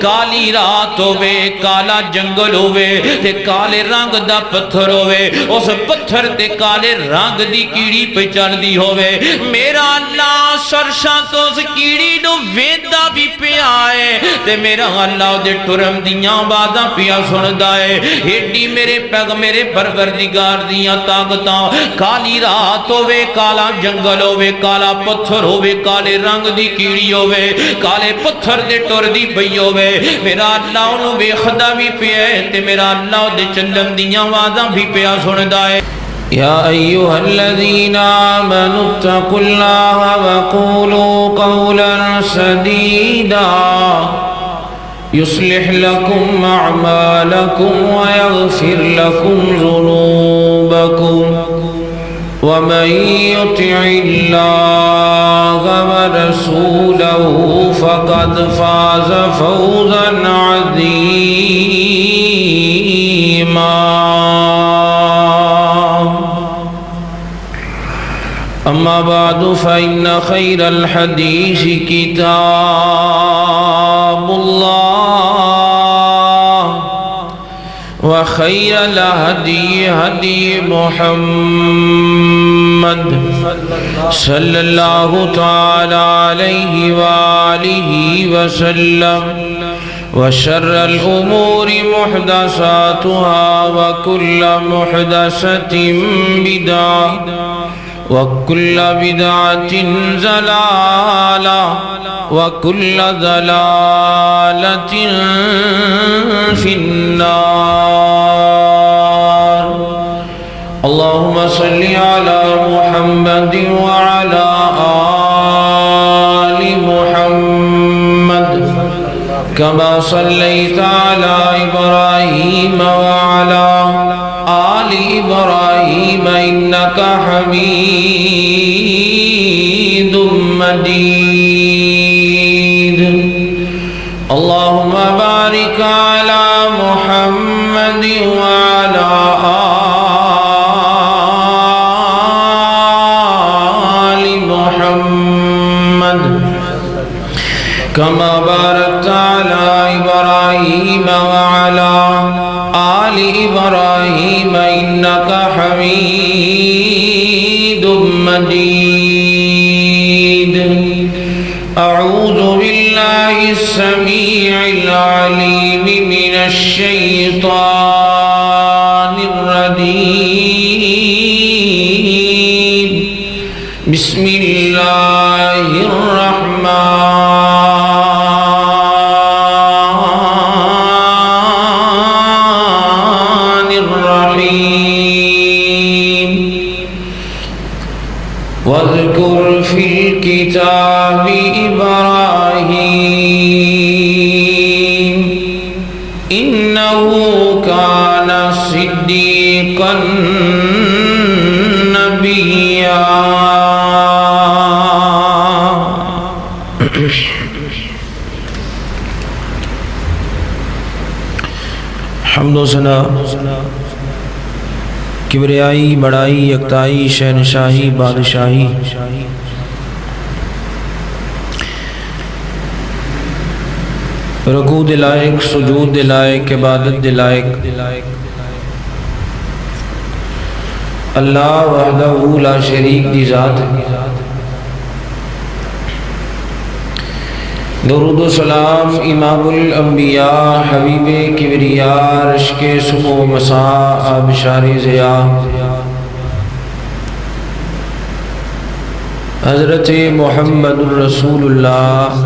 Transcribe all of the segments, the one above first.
کالی رات ہوے کالا جنگل ہوے تے کالے رنگ دا پتھر ہوے اس پتھر تے کالے رنگ دی کیڑی پہ چل دی ہوے میرا اللہ سرشاں تو اس کیڑی نو ویندا بھی پیا ہے تے میرا اللہ دے ٹرم دیاں باتاں پیا سندا ہے ایڈی میرے پروردگار دیاں طاقتاں کالی رات ہوے کالا جنگل ہوے کالا پتھر ہوے کالے رنگ دی کیڑی ہوے کالے پتھر دے ٹر دی پئی ہوے میرا اللہ انہوں ویکھدا بھی پیا ہے تے میرا اللہ دے چلن دیاں آوازاں بھی پیا سندا ہے يا أيها الذين آمنوا اتقوا الله وقولوا قولا سديدا يصلح لكم أعمالكم ويغفر لكم ذنوبكم ومن يطع الله ورسوله فقد فاز فوزا عظيما أما بعد فإن خير الحديث كتاب الله وخير الهدي هدي محمد صلى الله تعالى عليه وآله وسلم وشر الأمور محدثاتها وكل محدثة بدعة وكل بدعة ضلالة وكل ضلالة في النار اللهم صل على محمد وعلى آل محمد كما صليت على إبراهيم وعلى آل إبراهيم إنك حميد مجيد اللهم بارك على محمد وعلى آل محمد كما باركت على إبراهيم وعلى آل إبراهيم إنك حميد مجيد أعوذ بالله السميع العليم من الشيطان الرجيم بسم الله الرحمن الرحيم واذكر في الكتاب إبراهيم إنه كان صديقا نبيا حمد و ثنا کبریائی بڑائی یکتائی شہنشاہی بادشاہی رکوع دلائق سجود دلائق عبادت دلائق اللہ وحدہ لا شریک دی ذات درود و سلام امام الانبیاء حبیب کبریاء رشک سمو مساء آبشار ضیاء حضرت محمد الرسول اللہ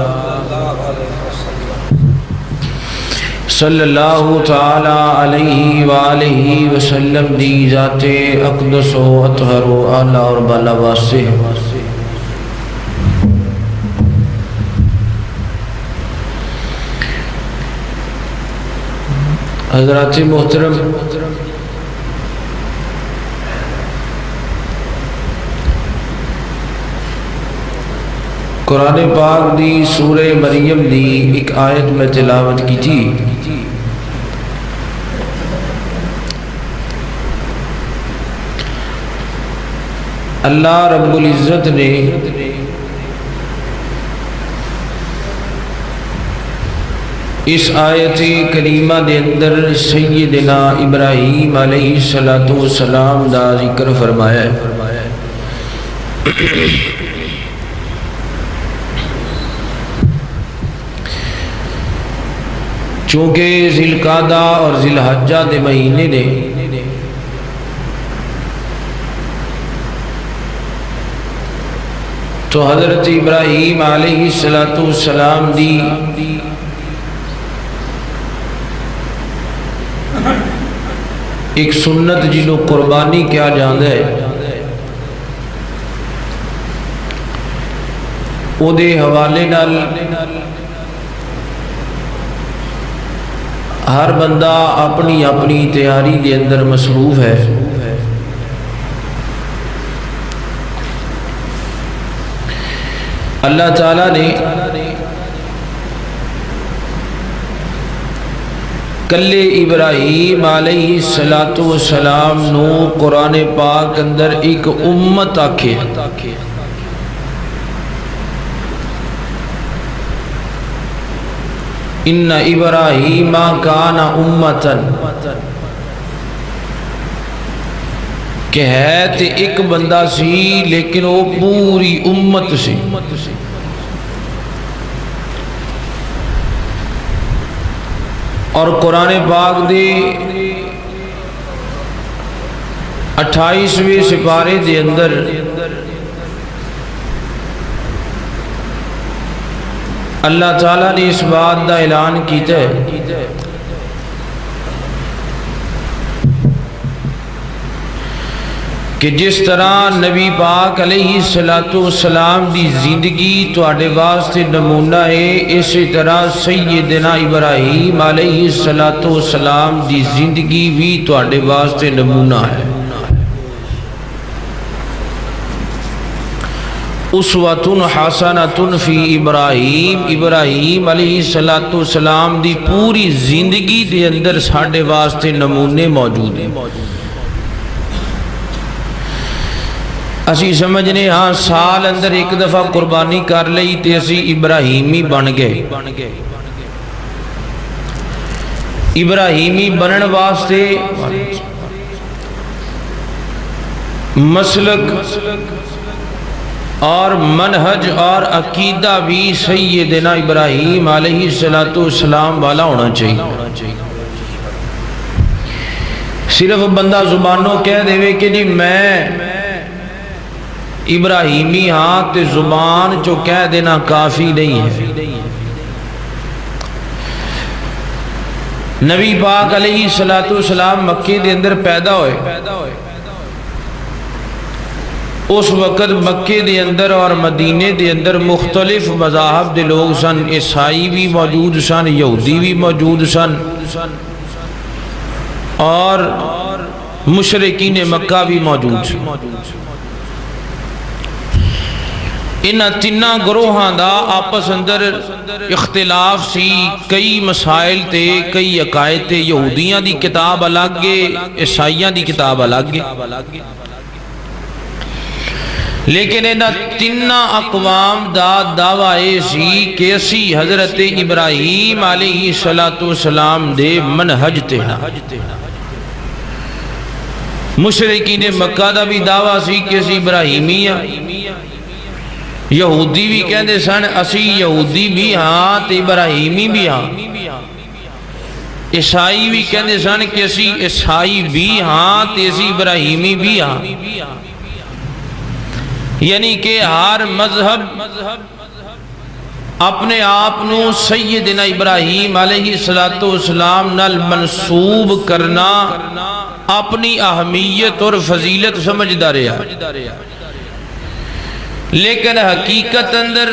صلی اللہ تعالی علیہ وآلہ وسلم دی ذات اقدس و اطہر و اعلی اور بالا واسطے حضرات محترم قرآن پاک دی سورہ مریم دی ایک آیت میں تلاوت کی تھی اللہ رب العزت نے اس آیت کریمہ دے اندر سیدنا ابراہیم علیہ السلام دا ذکر فرمایا ہے۔ چونکہ ذی القعدہ اور ذی الحجہ دے مہینے نے تو حضرت ابراہیم علیہ السلام دی ایک سنت جنہوں قربانی کیا جاندہ ہے، او دے حوالے نال ہر بندہ اپنی اپنی تیاری دے اندر مصروف ہے۔ اللہ تعالیٰ نے کلے ابراہیم علیہ السلام نو قرآن پاک اندر ایک امت آکھے، ان ابراہیم کان امتن، کہ ہے تے ایک بندہ سی لیکن وہ پوری امت سی۔ اور قرآن پاک دے 28ویں سپارے دے اندر اللہ تعالیٰ نے اس بات دا اعلان کیتا ہے کہ جس طرح نبی پاک علیہ السلام دی زندگی تو آڑے واسطے نمونہ ہے، اسی طرح سیدنا ابراہیم علیہ السلام دی زندگی بھی تو آڑے واسطے نمونہ ہے۔ اسوۃ حسنۃ فی ابراہیم علیہ السلام دی پوری زندگی دے اندر ساڑھے واسطے نمونے موجود ہیں۔ اسی سمجھنے ہاں سال اندر ایک دفعہ قربانی کر لئی تے اسی ابراہیمی بن گئے۔ ابراہیمی بنن واسطے مسلک اور منہج اور عقیدہ بھی سیدنا ابراہیم علیہ السلام والا ہونا چاہیے۔ صرف بندہ زبانوں کہہ دے کہ جی میں ابراہیمی ہاں تے زبان جو کہہ دینا کافی نہیں ہے۔ نبی پاک علیہ السلام مکے دے اندر پیدا ہوئے، اس وقت مکے دے اندر اور مدینے دے اندر مختلف مذاہب دے لوگ سن، عیسائی بھی موجود سن، یہودی بھی موجود سن، اور مشرکین مکہ بھی موجود سن۔ ان تینہ گروہاں دا آپس اندر اختلاف سی، کئی مسائل تے، کئی عقائد تے، یہودیاں دی کتاب الگ ہے، عیسائیاں دی کتاب الگ ہے، لیکن ان تینہ اقوام دا دعوی سی کہ اسی حضرت ابراہیم علیہ السلام دے منہج تے ہاں۔ مشرکین مکہ دا بھی دعویٰ سی کہ اسی ابراہیمی ہیں، یہودی بھی کہندے سن اسی یہودی بھی ہاں تے ابراہیمی بھی ہاں، عیسائی بھی کہندے سن کہ اسی عیسائی بھی ہاں تے اسی ابراہیمی بھی ہاں۔ یعنی کہ ہر مذہب اپنے آپنو سیدنا ابراہیم علیہ السلام نال منسوب کرنا اپنی اہمیت اور فضیلت سمجھدا رہا، لیکن حقیقت اندر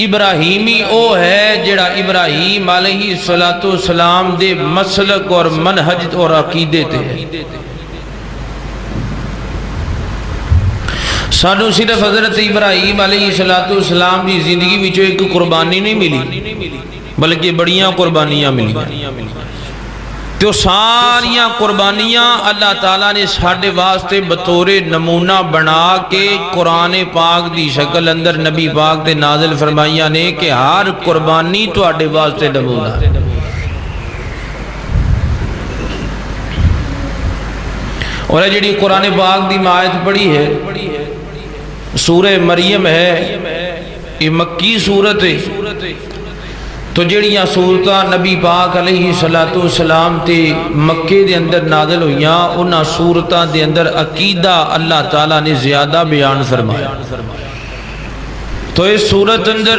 ابراہیمی او ہے جڑا ابراہیم علیہ السلام دے مسلک اور منہج اور عقیدے تے ہے۔ سانو صرف حضرت ابراہیم علیہ السلام دی زندگی وچوں ایک قربانی نہیں ملی، بلکہ بڑیاں قربانیاں ملی۔ تو ساریاں قربانیاں اللہ تعالیٰ نے ساڈے واسطے بطور نمونہ بنا کے قرآن پاک دی شکل اندر نبی پاک تے نازل فرمائیاں نے کہ ہر قربانی تواڈے واسطے نمونہ ہے۔ اور یہ جڑی قرآن پاک دی آیت پڑھی ہے سورہ مریم ہے، یہ مکی سورت ہے۔ تو جڑیاں سورتاں نبی پاک علیہ السلام تے مکے دے اندر نازل ہوئیاں، انہاں سورتاں دے اندر عقیدہ اللہ تعالیٰ نے زیادہ بیان فرمایا۔ تو اس سورت اندر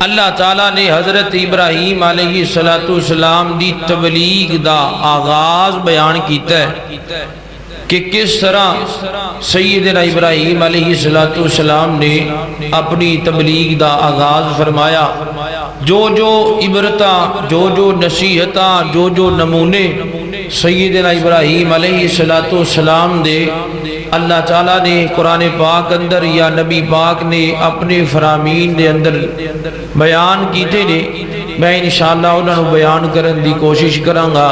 اللہ تعالیٰ نے حضرت ابراہیم علیہ السلام دی تبلیغ دا آغاز بیان کیتا ہے کہ کس طرح سیدنا ابراہیم علیہ السلام نے اپنی تبلیغ دا آغاز فرمایا، جو عبرتاں، جو نصیحتاں، جو نمونے سیدنا ابراہیم علیہ السلام دے اللہ تعالیٰ نے قرآن پاک اندر یا نبی پاک نے اپنے فرامین دے اندر بیان کیتے نے، میں انشاءاللہ انہوں نے بیان کرن دی کوشش کرانگا۔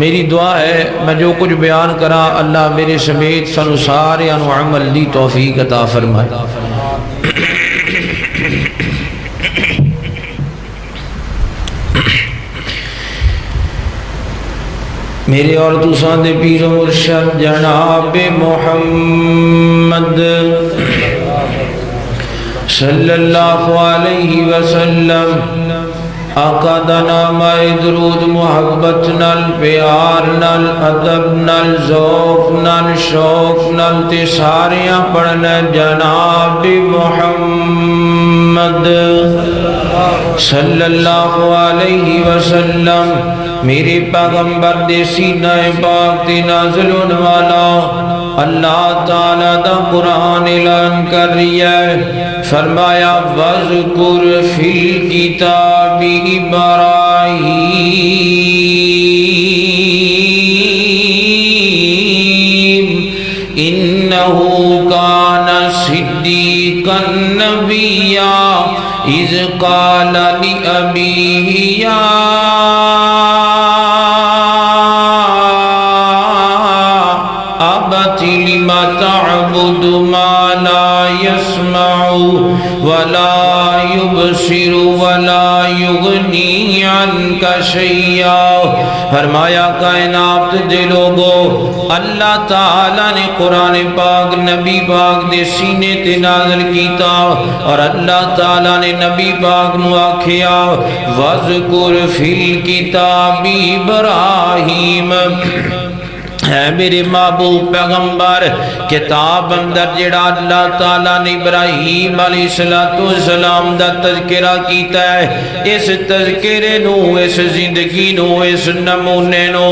میری دعا ہے میں جو کچھ بیان کرا اللہ میرے سمیت سنو سارے انو عمل دی توفیق عطا فرمائے۔ میرے اور دوسران دے پیر و مرشد جناب محمد صلی اللہ علیہ وسلم، آقا دا نام درود محبت نال پیار نال ادب نال ذوق نال شوق نال تے ساریاں پڑھنا جناب محمد صلی اللہ علیہ وسلم۔ میرے پیغمبر دے سینہ پاک تے نازل ہونے والا اللہ تعالیٰ دا قرآن اعلان کر رہا ہے، فرمایا وَاذْكُرْ فِي الْكِتَابِ إِبْرَاهِيمَ إِنَّهُ كَانَ صِدِّيقًا نَبِيًّا إِذْ قَالَ لِأَبِيهِ يَا لِمَ تَعْبُدُ مَا لَا يَسْمَعُ وَلَا يُبْصِرُ وَلَا يُغْنِي عَنْكَ شَيْئًا۔ فرمایا کائنات دے لوگو، اللہ تعالیٰ نے قرآن پاک نبی پاک دے سینے تے نازل کیتا، اور اللہ تعالیٰ نے نبی پاک نو آکھیا وَاذْكُرْ فِي الْكِتَابِ إِبْرَاهِيمَ، ہے میرے محبوب پیغمبر، کتاب اندر جڑا اللہ تعالیٰ نے ابراہیم علیہ السلام دا تذکرہ کیتا ہے، اس تذکرے نو، اس زندگی نو، اس نمونے نو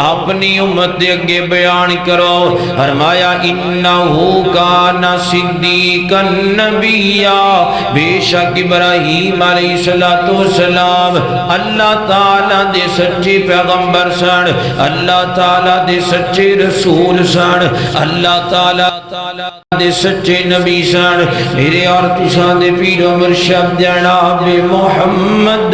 اپنی امت دے اگے بیان کرو۔ فرمایا انہو کان صدیقا نبیّا، بے شک ابراہیم علیہ السلام اللہ تعالیٰ دے سچے پیغمبر سن، اللہ تعالیٰ دے سچے رسول سن، اللہ تعالیٰ دے سچے نبی سن۔ میرے اور تساں دے پیر و مرشد جناب محمد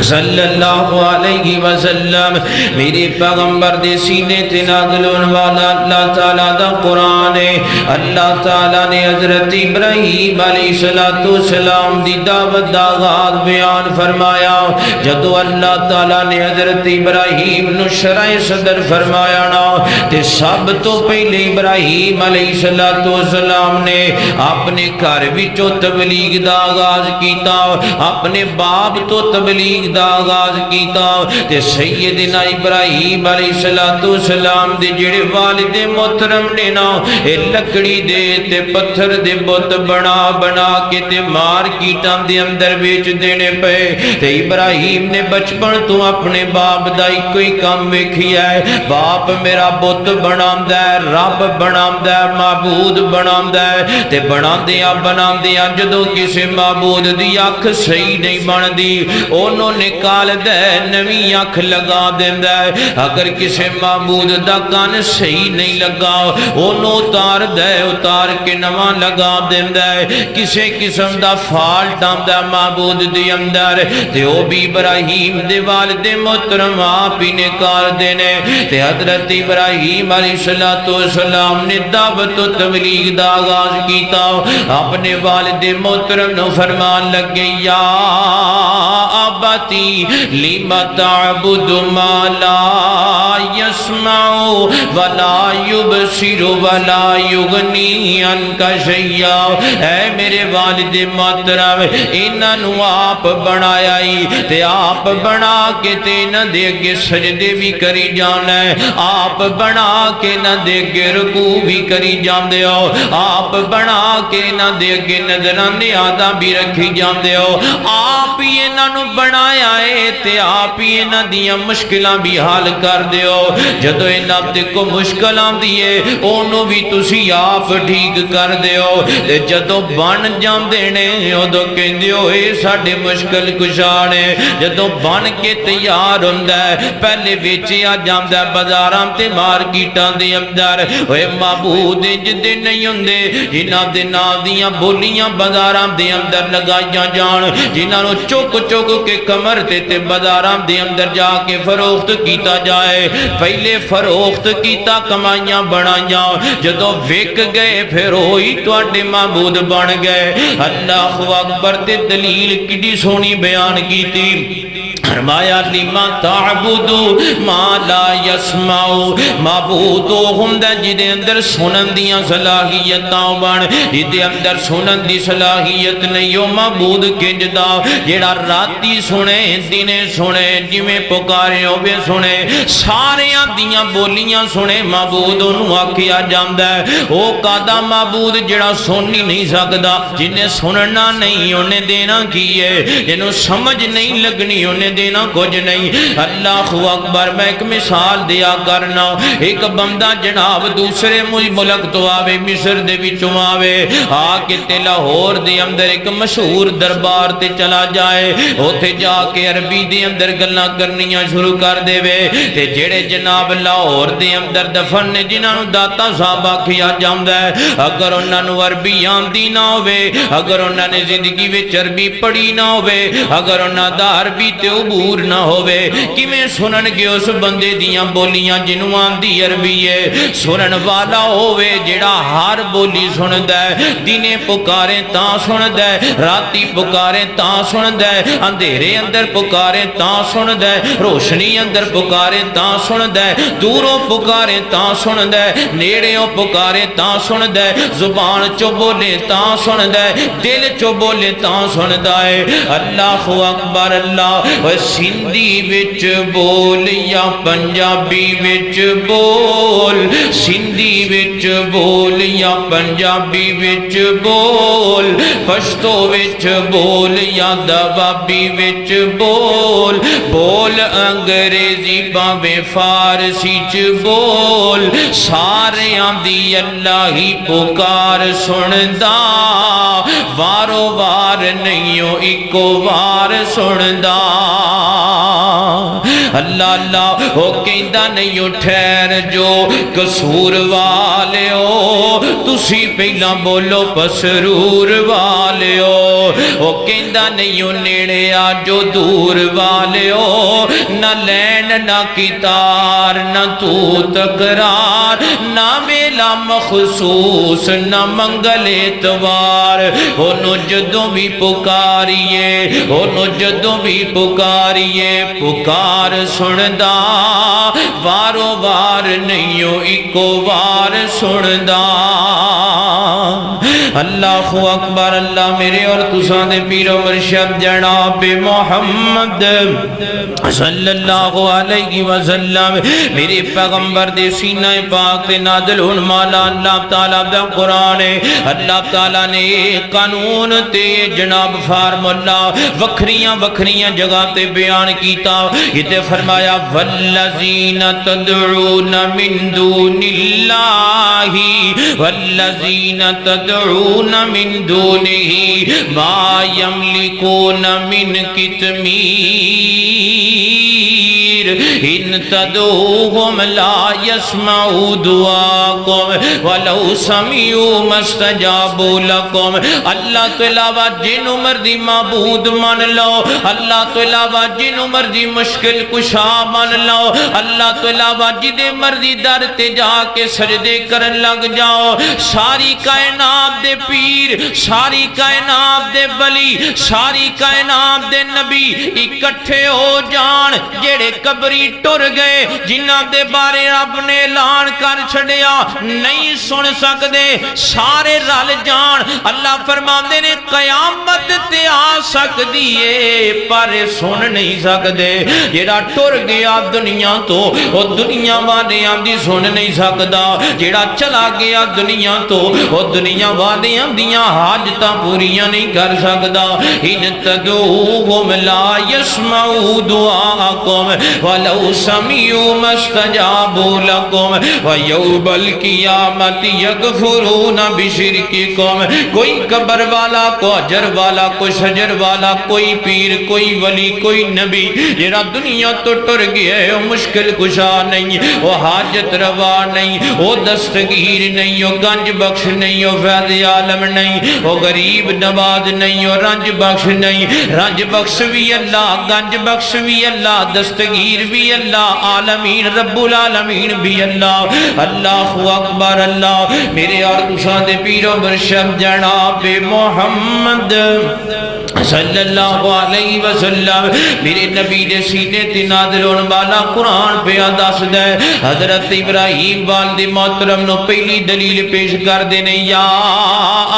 صلی اللہ علیہ وسلم، میرے پیغمبر دے سینے تے نازل ہونے والا اللہ تعالیٰ دا قرآن ہے۔ اللہ تعالیٰ نے حضرت ابراہیم علیہ السلام دی دعوت دا آغاز بیان فرمایا۔ جدو اللہ تعالیٰ نے حضرت ابراہیم نو شرح صدر فرمایا نا، تے سب تو پہلے ابراہیم علیہ السلام نے اپنے گھر وچوں تبلیغ دا آغاز کیتا، اپنے باپ تو تبلیغ دا آغاز کیتا، تے سیدنا ابراہیم علیہ السلام دے جڑے والد محترم نے نا، اے لکڑی دے تے پتھر دے بت بنا بنا کے تے مارکیٹاں دے اندر بیچ دینے پے۔ تے ابراہیم نے بچپن تو اپنے باپ دا کوئی کام ویکھیا ہے، باپ میرا بت بناوندا ہے، رب بناوندا ہے، معبود بناوندا ہے، تے بناندیاں جدوں کسے معبود دی اکھ صحیح نہیں بندی، اونوں نکال دے نویں اکھ لگا دیندا ہے اگر کسے معبود دا کان صحیح نہیں لگا اونوں اتار دے اتار کے نواں لگا دیندا ہے کسے قسم دا فالٹ آندا معبود دے اندر تے او بھی ابراہیم دے والد محترم آپ ہی نکال دینے تے حضرت ابراہیم علیہ السلام نے دعوت و تبلیغ دا آغاز کیتا اپنے والد محترم نو فرمان لگے یا ابتی لم تعبد ما لا يسمع ولا يبصر ولا يغني عنك شيئا اے میرے والد محترم انہاں نو آپ بنایا ہی تے آپ بنا کے تے نہ دے اگے سجدے بھی کری جانا ہے آپ بنا کے نہ دے اگے رکوع بھی کری جاندے ہو آپ بنا کے نہ دے اگے نذرانے آدھا بھی رکھی جاندے ہو آپ ہی انہاں نو بنایا ہے تے آپ ہی انہاں دیاں مشکلاں بھی حل کر دیو جدو انہاں تے کو مشکل آندی ہے اونوں بھی تسی آپ ٹھیک کر دیو تے جدو بن جاندے نے اودوں کہندے ہو اے ساڈے مشکل کشا نے جدو بن کے تیار ہوندا ہے پہلے ویچیا جاندا ہے بازاراں تے مارکیٹاں دے اندر اوے معبود جدے نہیں ہوندے جنہاں دے نام دیاں بولیاں بازاراں دے اندر لگائیاں جان جنہاں نو چک چک کے کمر تے بازاراں دے اندر جا کے فروخت کیتا جائے پہلے فروخت کیتا کمائیاں بنائیاں جدو وک گئے پھر ہوئی تواڈے معبود بن گئے اللہ اکبر تے دلیل کڈی سونی بیان کیتی فرمایا لما تعبدو ما لا يسمعو معبود ہوندا جدے اندر سنن دیاں صلاحیتاں بن جدے اندر سنن دی صلاحیت نہیں او معبود کنجدا جیڑا راتی سنے دنے سنے جویں پکارے ہوے سنے ساریاں دیاں بولیاں سنے معبود اونوں آکھیا جاندا ہے او کادا معبود جیڑا سن ہی نہیں سکدا جنے سننا نہیں اونے دینا کی ہے جنوں سمجھ نہیں لگنی اونے دینا کچھ نہیں اللہ اکبر میں ایک مثال دیا کرنا ایک بندہ جناب دوسرے ملک تو آوے مصر دے وچوں آوے آکے تے لاہور دے اندر ایک مشہور دربار تے چلا جائے اوتھے جا کے عربی دے اندر گلاں کرنیاں شروع کر دے وے تے جڑے جناب لاہور دے اندر دفن نے جنہاں نو داتا صاحب آکھیا جاندا ہے اگر انہاں نو عربی آندی نہ ہوے اگر انہاں نے زندگی وچ عربی پڑھی نہ ہوے اگر انہاں دا عربی تے عبور نہ ہوے کیویں سنن گے اس بندے دیاں بولیاں جنوں آندی عربی ہے سنن والا ہوے جڑا ہر بولی سندا ہے دنے پکارے تاں سندا ہے راتی پکارے تاں سندا ہے اندھیرے اندر پکارے تاں سندا ہے روشنی اندر پکارے تاں سندا ہے دوروں پکارے تاں سندا ہے نیڑےوں پکارے تاں سندا ہے زبان چوں بولے تاں سندا ہے دل چوں بولے تاں سندا ہے اللہ اکبر اللہ سندھی وچ بول یا پنجابی وچ بول سندھی وچ بول یا پنجابی وچ بول پشتو وچ بول یا دوابی وچ بول بول انگریزی باویں فارسی چ بول ساریاں دی اللہ ہی پکار سندا وارو وار نہیں اکو وار سندا اللہ اللہ ہو کہندا نہیں ٹھہر جو قصور والیو تسی پہلا بولو پسرور والیو ہو کہندا نہیں نیڑے آ جو دور والیو نہ لین نہ کتار نہ تو تکرار نہ میلا مخصوص نہ منگل اتوار ہونو جدوں بھی پکاریے ہونو جدوں بھی پکاریے پکار سندا وارو وار نہیں اکو وار سندا اللہ اکبر اللہ میرے اور تساں دے پیر و مرشد جناب محمد صلی اللہ علیہ وسلم میرے پیغمبر دے سینہ پاک تے نازل ہون مولا اللہ تعالیٰ دا قرآن ہے اللہ تعالیٰ نے قانون تے جناب فارمولا وکھریاں وکھریاں جگہ تے بیان کیتا یہ تے فرمایا والذین تدعون من دون اللہ والذین تدعون يعبدون من دونه ما يملكون من قطمير إن تدعوهم لا يسمعوا دعاءكم ولو سمعوا ما استجابوا لكم. اللہ تو علاوہ جن مرضی معبود مان لو, اللہ تو علاوہ جن مرضی مشکل کشا مان لو, اللہ تو علاوہ جن مرضی در تے جا کے سجدے کرن لگ جاؤ. ساری کائنات دے پیر, ساری کائنات دے ولی, ساری کائنات دے نبی اکٹھے ہو جان جڑے قبری ٹر گئے جنہاں دے بارے رب نے اعلان کر چھڑیا نہیں سن سکدے, سارے رل جان. اللہ فرماندے نے قیامت تے آ سکدی ہے پر سن نہیں سکدے. جڑا ٹر گیا دنیا تو او دنیا والیاں دی سن نہیں سکدا, جڑا چلا گیا دنیا تو او دنیا والیاں دیاں حاجتاں پوریاں نہیں کر سکدا. ان تدعوهم لا يسمعوا دعاءكم ولو سمعوا ما استجابوا لكم ويوم القيامة يكفرون بشرككم. کوئی قبر والا, کوئی حجر والا, کوئی شجر والا, کوئی پیر, کوئی ولی, کوئی نبی جڑا دنیا تو ٹر گیا ہے وہ مشکل کشا نہیں, وہ حاجت روا نہیں, وہ دستگیر نہیں, وہ گنج بخش نہیں, وہ فیض عالم نہیں, وہ غریب نواز نہیں, وہ رنج بخش نہیں. رنج بخش بھی اللہ, گنج بخش بھی اللہ, دستگیر بھی اللہ, عالمین رب العالمین بھی اللہ. اللہ اکبر. اللہ میرے اور تساں دے پیرو برشب جناب محمد صلی اللہ علیہ وسلم میرے نبی دے سینے تے نازل ہون والا قرآن پہ دس دے. حضرت ابراہیم والد محترم نو پہلی دلیل پیش کر دینے, یا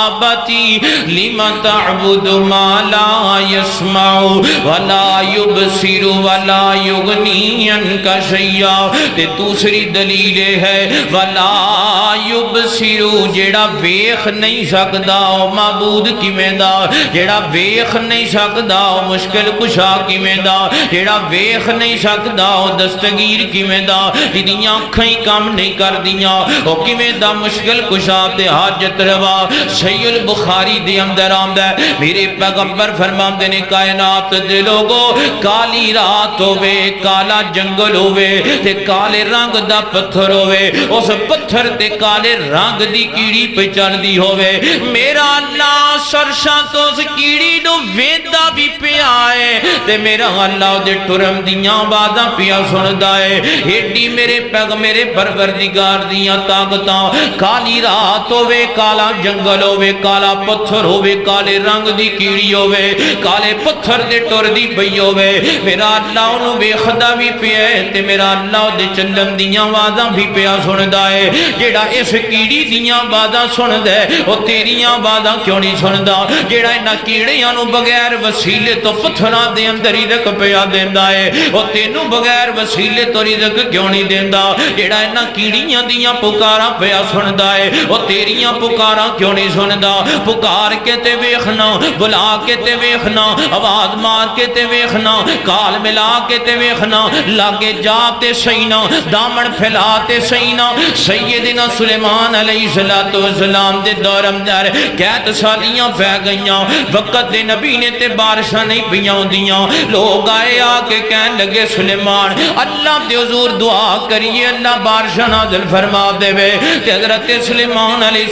ابتی لما تعبد ما لا يسمع ولا يبصر ولا يغني عنك شيئا. تے دوسری دلیل ہے ولا يبصر, جیڑا ویکھ نہیں سکدا او معبود کیویں دا, جیڑا ویکھ نہیں سکدا او مشکل کشا کیویں دا, جیڑا ویکھ نہیں سکدا او دستگیر کیویں دا, جدیاں اکھاں ہی کام نہیں کردیاں او کیویں دا مشکل کشا تے حاجت روا. صحیح البخاری دے اندر آندا ہے میرے پیغمبر فرماندے نے کائنات دے لوگو کالی رات ہوے, کالا جنگل ہوے تے کالے رنگ دا پتھر ہوے, اس پتھر تے کالے رنگ دی کیڑی پہ چلدی ہوے, میرا اللہ سرشاں تو اس کیڑی نو ویندا بھی پیا ہے تے میرا اللہ دے ٹرم دیاں آوازاں پیا سندا ہے. ایڈی میرے پروردگار دیاں طاقتاں. کالی رات ہوے, کالا جنگل ہوے, کالا پتھر ہوے, کالے رنگ دی کیڑی ہوے, کالے پتھر دے ٹر دی پئی ہوے, میرا اللہ انہوں ویکھدا بھی پیا ہے تے میرا اللہ دے چلن دیاں آوازاں بھی پیا سندا ہے. جیڑا اس کیڑی دیاں آوازاں سندا ہے او تیریاں آوازاں کیوں نہیں سندا؟ جیڑا انہاں کیڑیاں نو بغیر وسیلے تو پتھراں دے اندر رزق پیا دیندا ہے او تینوں بغیر وسیلے تو رزق کیوں نہیں دیندا؟ جیڑا انہاں کیڑیاں دیاں پکاراں پیا سندا ہے او تیریاں پکاراں کیوں نہیں سندا؟ پکار کے تے ویکھنا, بلا کے تے ویکھنا, آواز مار کے تے ویکھنا, کال ملا کے تے ویکھنا, لاگے جا تے سینا, دامن پھیلا تے سینا. سیدنا سلیمان علیہ السلام دے دور اندر قید سالیاں پہ گئیاں, وقت دے نبی نے تے بارشاں نہیں پیاں دیاں. لوگ آئے آ کے کہن لگے سلیمان اللہ دے حضور دعا کریے اللہ بارشاں نازل فرما دے وے. تے حضرت سلیمان علیہ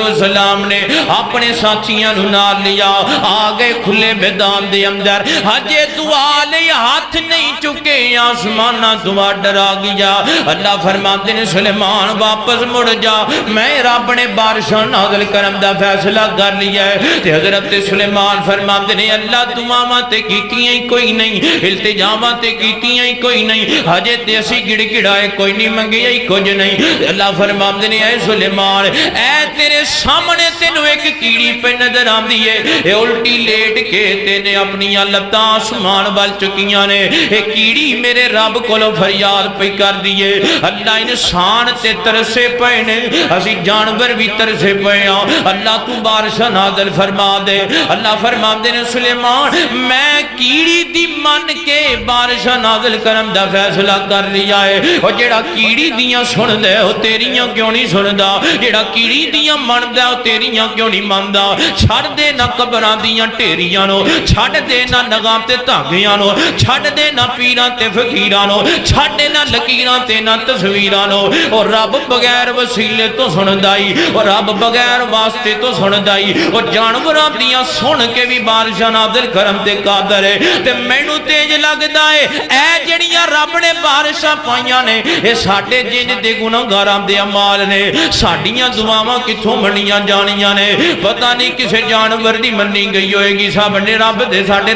السلام نے اپنے ساتھیاں نو نال لیا, آگے کھلے میدان دے اندر, ہجے دعا لے ہاتھ نہیں چکے آسمانہ دعا ڈرا گیا. اللہ فرماتے نے سلیمان واپس مڑ جا, میں رب نے بارشاں نازل کرم دا فیصلہ کر لیا ہے. تے حضرت سلیمان فرماتے نے اللہ دعاواں تے کیتیاں ہی کوئی نہیں, التجاواں تے کیتیاں ہی کوئی نہیں, ہجے تے اسی گڑ گڑائے کوئی نہیں, منگیا ہی کچھ نہیں. اللہ فرماتے نے اے سلیمان اے تیرے سامنے تینوں ایک کیڑی پہ نظر آندی ہے, اے الٹی لیٹ کے تینے اپنی لتاں آسمان وال چکی گئیاں نے اے کیڑی میرے رب کولو فریاد پہ کر دیے اللہ انسان تے ترسے پے نے اسی جانور بھی ترسے پے ہاں اللہ تو بارش نازل فرما دے اللہ فرما دے نے سلیمان میں کیڑی دی من کے بارش نازل کرم دا فیصلہ کر لیا ہے اور جیڑا کیڑی دیاں سن دے وہ تیریاں کیوں نہیں سن دا جیڑا کیڑی دیاں من دا وہ تیریاں کیوں نہیں من دا چھڑ دے نہ قبراں دیاں ٹیریاں نو چھڑ دے نہ نگام تے تاگیاں نو چھڑ دے نہ پیراں تے فقیراں نو چھڑ دے نہ لکیراں تے نہ تصویراں نو اور رب بغیر وسیلے تو سن دائی اور رب بغیر واسطے تو سن دائی اور جانوراں دیاں سن کے بھی بارشاں نازل کرم تے قادر ہے تے مینوں تیج لگدا ہے اے جڑیاں رب نے بارشاں پائیاں نے اے ساڈے جن دے گناہگاراں دے اعمال نے ساڈیاں دعاواں کتھوں منیاں جانیاں نے پتہ نہیں کسے جانور دی منی گئی ہوئے گی سب نے رب نے ساڈے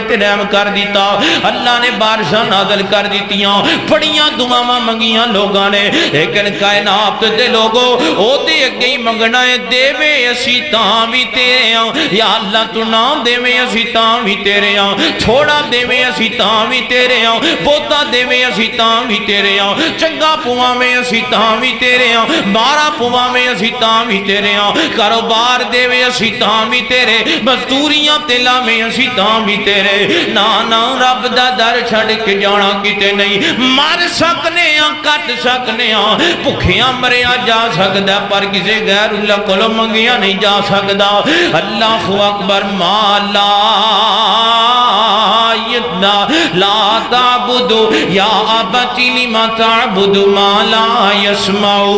تے رحم کر دیتا اللہ نے بارشاں نازل کر دیتیاں بڑیاں دعاواں منگیاں لوگاں نے لیکن کائنات دے لوگوں او تے اگے ہی منگنا ہے دیوے اسی تاں بھی تیرے ہاں یا اللہ تو نام دیوے اسی تاں بھی تیرے ہاں تھوڑا دیوے اسی تاں بھی تیرے ہاں بہتا دیوے اسی تاں بھی تیرے ہاں چنگا پواویں اسی تاں بھی تیرے ہاں بارہ پواویں اسی تاں بھی تیرے ہاں کاروبار دیوے اسی تاں بھی تیرے مزدوریاں تلاویں اسی تاں بھی تیرے نا رب دا در چھڑ کے جانا کتے نہیں مر سکنے ہاں کٹ سکنے ہاں بھکھیاں مریا جا سکدا پر کسے غیر اللہ کولو منگیا نہیں جا سکدا اللہ اکبر مالا لا تعبدو یا ابتی لما تعبدو ما لا يسمعو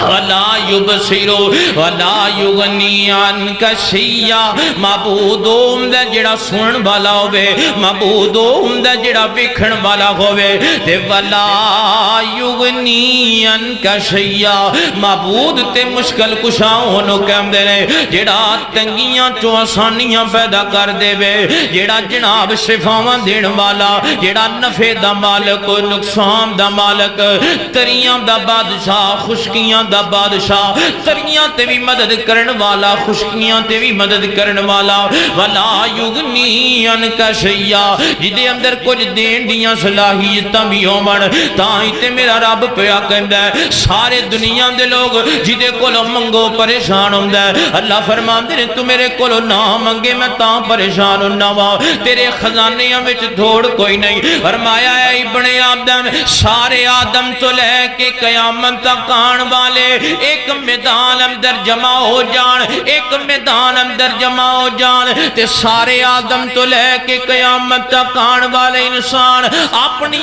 ولا یبصرو ولا یغنی عنک شیئا معبود ہوندا جڑا سنن والا ہوے معبود ہوندا جڑا ویکھن والا ہوے تے ولا یغنی عنک شیئا معبود تے مشکل کشا اونوں کہندے نے جڑا تنگیاں چوں آسانیاں پیدا کر دے وے جڑا جناب شفاواں دین والا جڑا نفع دا مالک نقصان دا مالک تریاں دا بادشاہ خشکیاں دا بادشاہ تریاں تے بھی مدد کرن والا خشکیاں تے بھی مدد کرن والا ولا یغنی عنک شیئا جدے اندر کچھ دین دیاں صلاحیتاں بھی ہون تاں ہی تے میرا رب پیا کہندا ہے سارے دنیا دے لوگ جدے کولو منگو پریشان ہوندا ہے اللہ فرماندے نے تو میرے کولو نہ منگے میں تاں پریشان ہونا وا تیرے خزانیاں وچ دھوڑ کوئی نہیں فرمایا اے ابن آدم سارے آدم تو لے کے قیامت تک آن والے ایک میدان اندر جمع ہو جان ایک میدان اندر جمع ہو جان تے سارے آدم تو لے کے قیامت تک آن والے انسان اپنی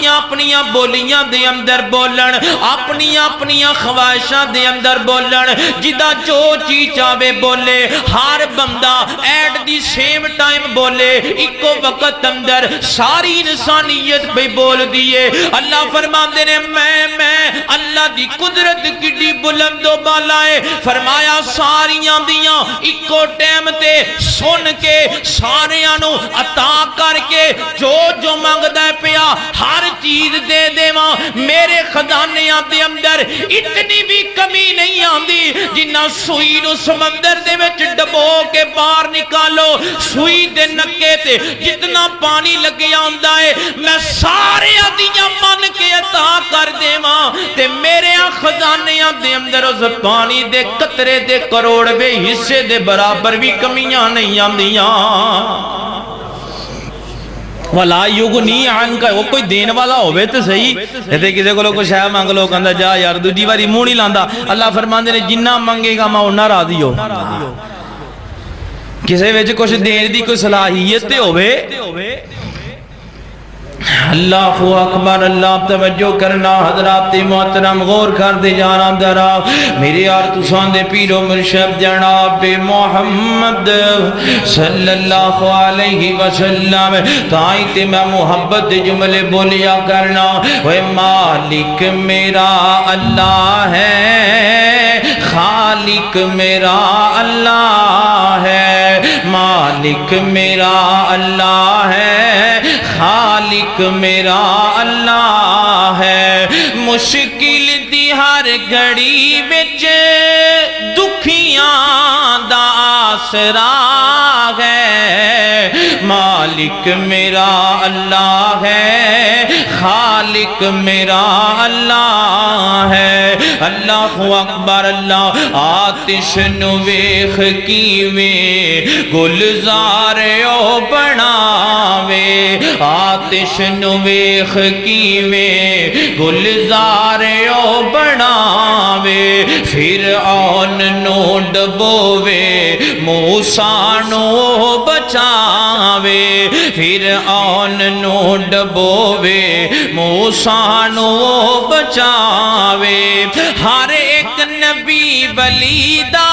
بولیاں دے اندر بولن اپنی خواہشاں دے اندر بولن جدا جو چی چاہے بولے ہر بندہ ایٹ دی سیم ٹائم بولے ایکو وقت اندر ساری انسانیت پہ بول دیئے اللہ فرماندے نے میں اللہ دی قدرت کڈی بلند و بالا ہے فرمایا ساریاں دیاں ایکو ٹائم تے سن کے سارے انو عطا کر کے جو منگدا ہے پیا ہر چیز دے دیواں میرے خزانیاں دے اندر اتنی بھی کمی نہیں آندی جنہ سوئی نو سمندر دے وچ ڈبو کے باہر نکالو سوئی دے نکے تے جتنا پانی لگیا ہوندا ہے میں سارے دیاں من کے عطا کر دیواں تے میرے خزانیاں دے اندر اس پانی دے قطرے دے کروڑویں حصے دے برابر بھی کمیاں نہیں آندیاں ولا یغنی عنک وہ کوئی دین والا ہوئے تو صحیح تے کسے کو کوئی شے مانگ لو کہندا جا یار دوجی واری منہ نہیں لاندا اللہ فرماندے نے جنہ منگے گا میں اوناں راضی ہو کسے وچ کچھ دین دی کوئی صلاحیت تے ہوئے اللہ اکبر اللہ توجہ کرنا حضرات محترم غور کر دے جانا درا میرے آرتوسان دے پیر و مرشد جناب محمد صلی اللہ علیہ وسلم تائیں تے میں محبت دے جملے بولیا کرنا وے مالک میرا اللہ ہے خالق میرا اللہ ہے مالک میرا اللہ ہے خالق میرا اللہ ہے مشکل دی ہر گھڑی وچ دکھیاں دا آسرا ہے مالک میرا اللہ ہے، خالق میرا اللہ ہے۔ اللہ اکبر اللہ۔ آتش نو ویکھ کیویں گلزار او بناوے، آتش نو ویکھ کیویں گلزار او بناوے، فرعون نو ڈبوے موسیٰ نو بچاوے، فرعون نو ڈبوے موسیٰ نو بچاوے۔ ہر ایک نبی ولی دا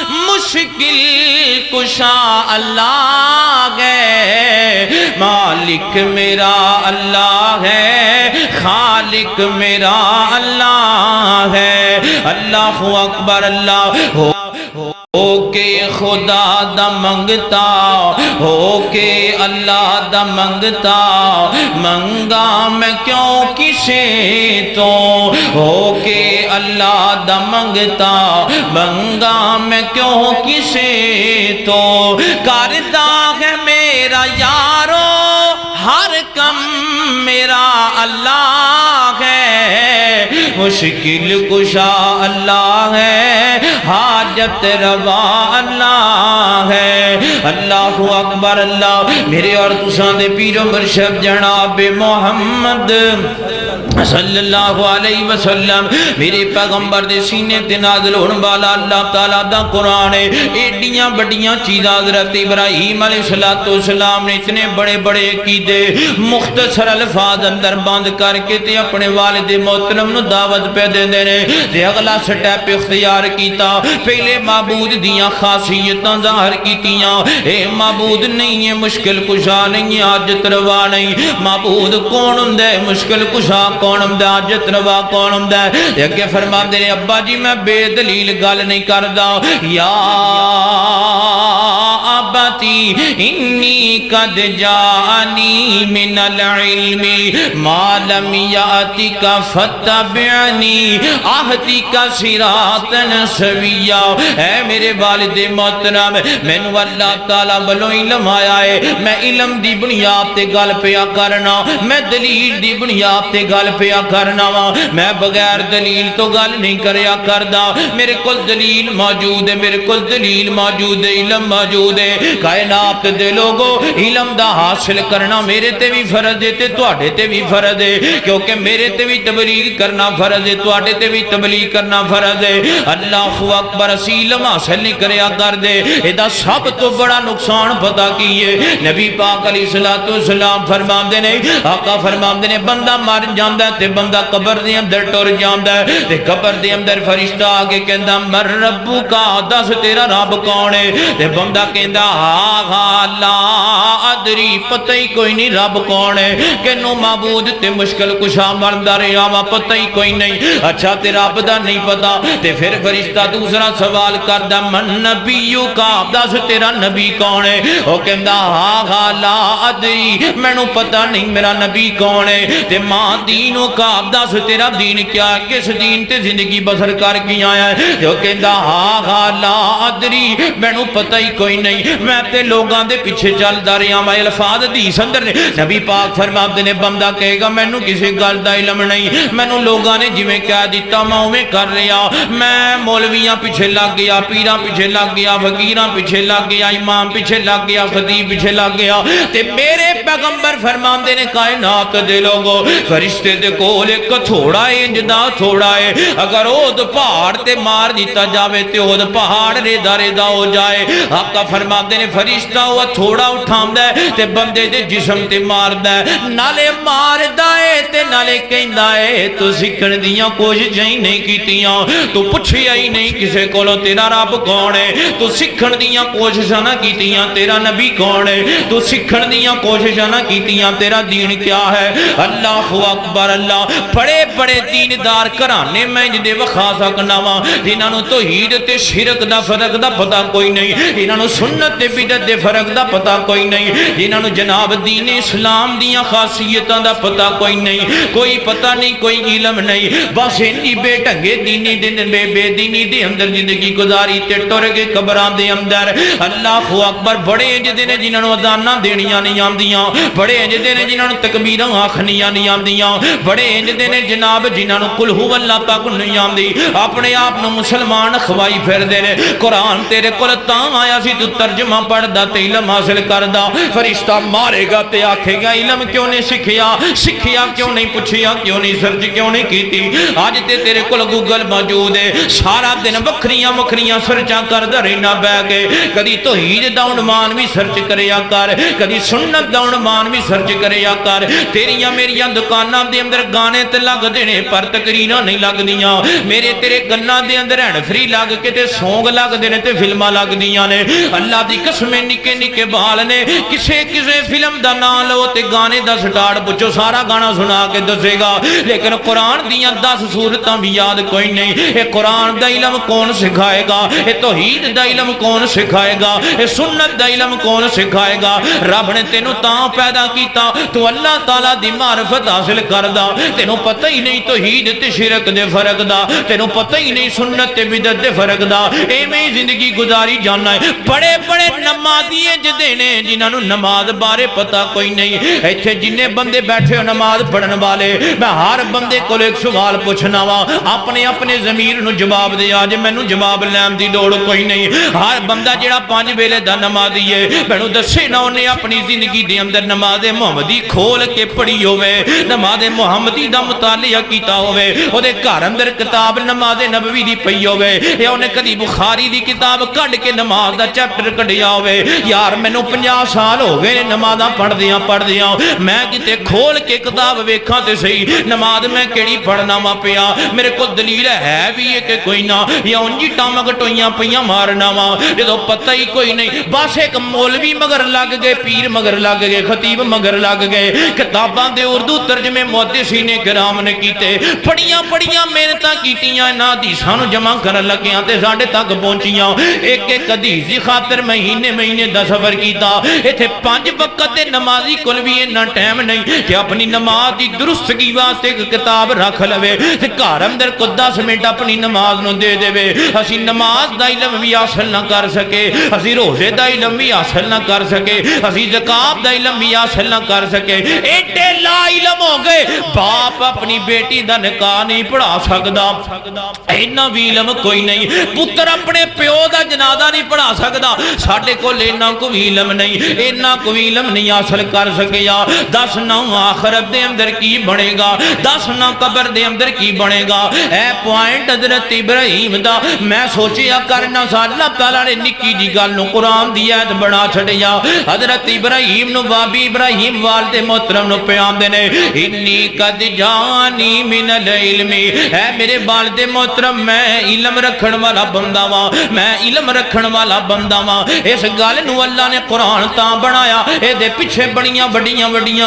مشکل کشا اللہ ہے، مالک میرا اللہ ہے، خالق میرا اللہ ہے۔ اللہ اکبر اللہ۔ ہو کے خدا دا منگتا، ہو کے اللہ دا منگتا، منگا میں کیوں کسے تو، ہو کے اللہ دا منگتا، منگا میں کیوں کسے تو، کردہ ہے میرا یارو ہر کم میرا اللہ ہے، مشکل کشا اللہ ہے، حاجت روا اللہ ہے۔ اللہ اکبر اللہ۔ میرے اور تساں دے پیر و مرشد جناب محمد صلی اللہ علیہ وسلم، میرے پیغمبر دے سینے تے نازل ہونے والا اللہ تعالیٰ دا قرآن ہے۔ ایڈیاں بڑیاں چیزاں حضرت ابراہیم علیہ السلام نے اتنے بڑے بڑے عقیدے مختصر الفاظ اندر بند کر کے تے اپنے والد محترم نو دعوت پہ دے دینے تے اگلا سٹیپ اختیار کیتا۔ پہلے معبود دیاں خاصیتاں ظاہر کیتیاں، اے معبود نہیں ہے، مشکل کشا نہیں ہے، حاجت روا نہیں۔ معبود کون ہوندا ہے؟ مشکل کشا کون ہوندا ہے؟ حاجت روا کون ہوندا ہے؟ تے اگے فرماندے نے ابا جی میں بے دلیل گل نہیں کردا، یا ابتی انی قد جانی من العلم ما لم یاتک فتبعنی اہدک صراطا سویا۔ اے میرے والد محترم، مینوں اللہ تعالیٰ بلوں علم آیا ہے، میں علم دی بنیاد تے گل پیا کرنا، میں دلیل دی بنیاد تے گل پیا کرنا وا، میں بغیر دلیل تو گل نہیں کریا کردا۔ میرے کول دلیل موجود ہے، میرے کول دلیل موجود ہے، علم موجود ہے۔ کائنات دے لوگو علم دا حاصل کرنا میرے تے بھی فرض ہے تے تواڈے تے بھی فرض ہے، کیونکہ میرے تے بھی تبلیغ کرنا فرض ہے، تواڈے تے بھی تبلیغ کرنا فرض ہے۔ اللہ اکبر، اسی علم حاصل نہیں کریا کر دے، ایدہ سب تو بڑا نقصان پتا کیے۔ نبی پاک علیہ السلام فرماندے نے، آقا فرماندے نے بندہ مر جاندا ہے تے بندہ قبر دے اندر ٹر جاندا ہے تے قبر دے اندر فرشتہ آگے کہندا مر ربو کا، دس تیرا رب کون ہے؟ تے بندہ کہندا ہا لا ادری، پتہ ہی کوئی نہیں رب کون ہے، کینوں معبود تے مشکل کشا مردا رہیا وا، پتہ ہی کوئی نہیں۔ اچھا تے رب دا نہیں پتا، تے پھر فرشتہ دوسرا سوال کردا من نبیو کا، دس تیرا نبی کون ہے؟ او کہندا ہا لا ادری، مینوں پتہ نہیں میرا نبی کون ہے۔ تے ماں دینو کا، دس تیرا دین کیا ہے، کس دین تے زندگی بسر کر کے آیا ہے؟ تے او کہندا ہا لا ادری، مینوں پتہ ہی کوئی نہیں، میں تے لوگاں دے پیچھے چلدا رہیا وا۔ الفاظ حدیث اندر نے نبی پاک فرماندے نے بندہ کہے گا مینوں کسی گل دا علم نہیں، مینوں لوگاں نے جویں کہہ دتا میں اوویں کر رہیا، میں مولویاں پیچھے لگ گیا، پیراں پیچھے لگ گیا، فقیراں پیچھے لگ گیا، امام پیچھے لگ گیا، خطیب پیچھے لگ گیا۔ تے میرے پیغمبر فرماندے نے کائنات دے لوگو فرشتے دے کول ایک تھوڑا انج دا تھوڑا ہے، اگر اود پہاڑ تے مار دیتا جاوے تے اود پہاڑ ریدا ریدا ہو جائے۔ آقا فرماندے نے فرشتہ وہ تھوڑا اٹھاوندا ہے تے بندے دے جسم تے ماردا ہے، نالے ماردا ہے تے نالے کہندا ہے تو سکھن دیاں کوششاں ہی نہیں کیتیاں، تو پوچھیا ہی نہیں کسے کولوں تیرا رب کون ہے، تو سکھن دیاں کوششاں نہ کیتیاں تیرا نبی کون ہے، تو سکھن دیاں کوششاں نہ کیتیاں تیرا دین کیا ہے۔ اللہ اکبر اللہ۔ بڑے بڑے دیندار گھرانے میں جدے وکھا سکنا وا، جنہاں نوں توحید تے شرک دا فرق دا پتہ کوئی نہیں، انہاں نوں سنت تے بدعت دے فرق دا پتہ کوئی نہیں، جنہاں نو جناب دین اسلام دیاں خاصیتاں دا پتہ کوئی نہیں، کوئی پتہ نہیں، کوئی علم نہیں، بس انہی بے ڈھنگے دینی بے دینی دے اندر زندگی گزاری تے ٹر کے قبراں دے اندر۔ اللہ اکبر، بڑے انج دے جنہاں نو اذاناں دینیاں نہیں آندیاں، بڑے انج دے جنہاں نو تکبیراں آکھنیاں نہیں آندیاں، بڑے انج دے جناب جنہاں نو قل هو اللہ تک نہیں آندی، اپنے آپ نو مسلمان کھوائی پھر دے نے۔ قرآن تیرے کول تاں آیا سی تو ترجمہ پڑھدا تے علم حاصل کردا، فرشتہ مارے گا تے آکھے گا علم کیوں نہیں سکھیا، سکھیا کیوں نہیں، پوچھیا کیوں نہیں، سرچ کیوں نہیں کیتی۔ آج تے تیرے کول گوگل موجود ہے، سارا دن وکھریاں وکھریاں سرچاں کردا رہنا بہ کے، کدی توحید دا عنوان بھی سرچ کریا کر، کدی سنت دا عنوان بھی سرچ کریا کر۔ تیریاں میریاں دکاناں دے اندر گانے تے لگ دینے پر تقریراں نہیں لگ دیاں، میرے تیرے گناں دے اندر ہینڈ فری لگ کے تے سونگ لگ دینے تے فلماں لگ دیاں نے۔ اللہ دی قسم نکے نکے بال نے، کسے کسے فلم دا نام لو تے گانے دا سٹارٹ پوچھو سارا گانا سنا کے دسے گا، لیکن قرآن دیاں 10 سورتاں بھی یاد کوئی نہیں۔ اے قرآن دا علم کون سکھائے گا؟ اے توحید دا علم کون سکھائے گا؟ اے سنت دا علم کون سکھائے گا؟ رب نے تینوں تاں پیدا کیتا تو اللہ تعالیٰ دی معرفت حاصل کردا، تینوں پتہ ہی نہیں توحید تے شرک دے فرق دا، تینوں پتہ ہی نہیں سنت تے بدعت دے فرق دا، ایویں ہی زندگی گزاری جانا ہے۔ بڑے بڑے نمازی جدے نے جنہاں نوں نماز بارے پتہ کوئی نہیں۔ ایتھے جننے بندے بیٹھے ہو نماز پڑھن والے، میں ہر بندے کول ایک سوال پوچھنا وا، اپنے اپنے ضمیر نوں جواب دے، اج مینوں جواب لین دی لوڑ کوئی نہیں۔ ہر بندہ جڑا 5 ویلے دا نمازی ہے مینوں دسے نہ اونے اپنی زندگی دے اندر نماز محمدی کھول کے پڑھی ہوے، نماز محمدی دا مطالعہ کیتا ہوے، او دے گھر اندر کتاب نماز نبوی دی پئی ہوے، یا اونے کدی بخاری دی کتاب کڈ کے نماز دا چیپٹر کڈیا ہوے۔ یار مینوں 50 سال ہو گئے نمازاں پڑھدیاں میں کتے کھول کے کتاب ویکھاں تے صحیح نماز میں کیڑی پڑھنا وا پیا، میرے کو دلیل ہے بھی ہے کہ کوئی نہ، یا انجی ٹام گٹوئیاں پیاں مارنا وا جدو پتہ ہی کوئی نہیں۔ بس ایک مولوی مگر لگ گئے، پیر مگر لگ گئے، خطیب مگر لگ گئے، کتاباں دے اردو ترجمے محدثین کرام نے کیتے، پڑھیاں محنتاں کیتیاں، نہ حدیثاں نوں جمع کرن لگیاں تے ساڈے تک پہنچیاں۔ ایک ایک حدیث دی خاطر مہینے دا سفر کیتا۔ ایتھے 5 وقت دے نمازی کول بھی اتنا ٹائم نہیں کہ اپنی نماز دی درستگی واسطے ایک کتاب رکھ لوے تے گھر اندر کو 10 منٹ اپنی نماز نوں دے دے۔ اسی نماز دا علم بھی حاصل نہ کر سکے، اسی روزے دا علم بھی حاصل نہ کر سکے، اسی زکات دا علم بھی حاصل نہ کر سکے، ایڈے لا علم ہو گئے باپ اپنی بیٹی دا نکاح نہیں پڑھا سکدا، اینا بھی علم کوئی نہیں، پتر اپنے پیو دا جنازہ نہیں پڑھا سکدا، ساڈے کول اینا کوئی علم نہیں، اینا کوئی علم نہیں حاصل کر سکیا۔ 10 نہ آخرت دے اندر کی بنے گا، 10 نہ قبر دے اندر کی بنے گا۔ اے پوائنٹ حضرت ابراہیم دا میں سوچیا کرنا سا، اللہ تعالیٰ نے نکی جی گل نو قرآن دی آیت بنا چھڑیا۔ حضرت ابراہیم نو بابی ابراہیم والد محترم نو پیام دینے، انی قد جانی من العلم، اے میرے والد محترم میں علم رکھن والا بندہ وا، میں علم رکھن والا بندہ وا۔ اس گل نو اللہ نے قرآن تاں بنایا، اے دے پیچھے بڑیاں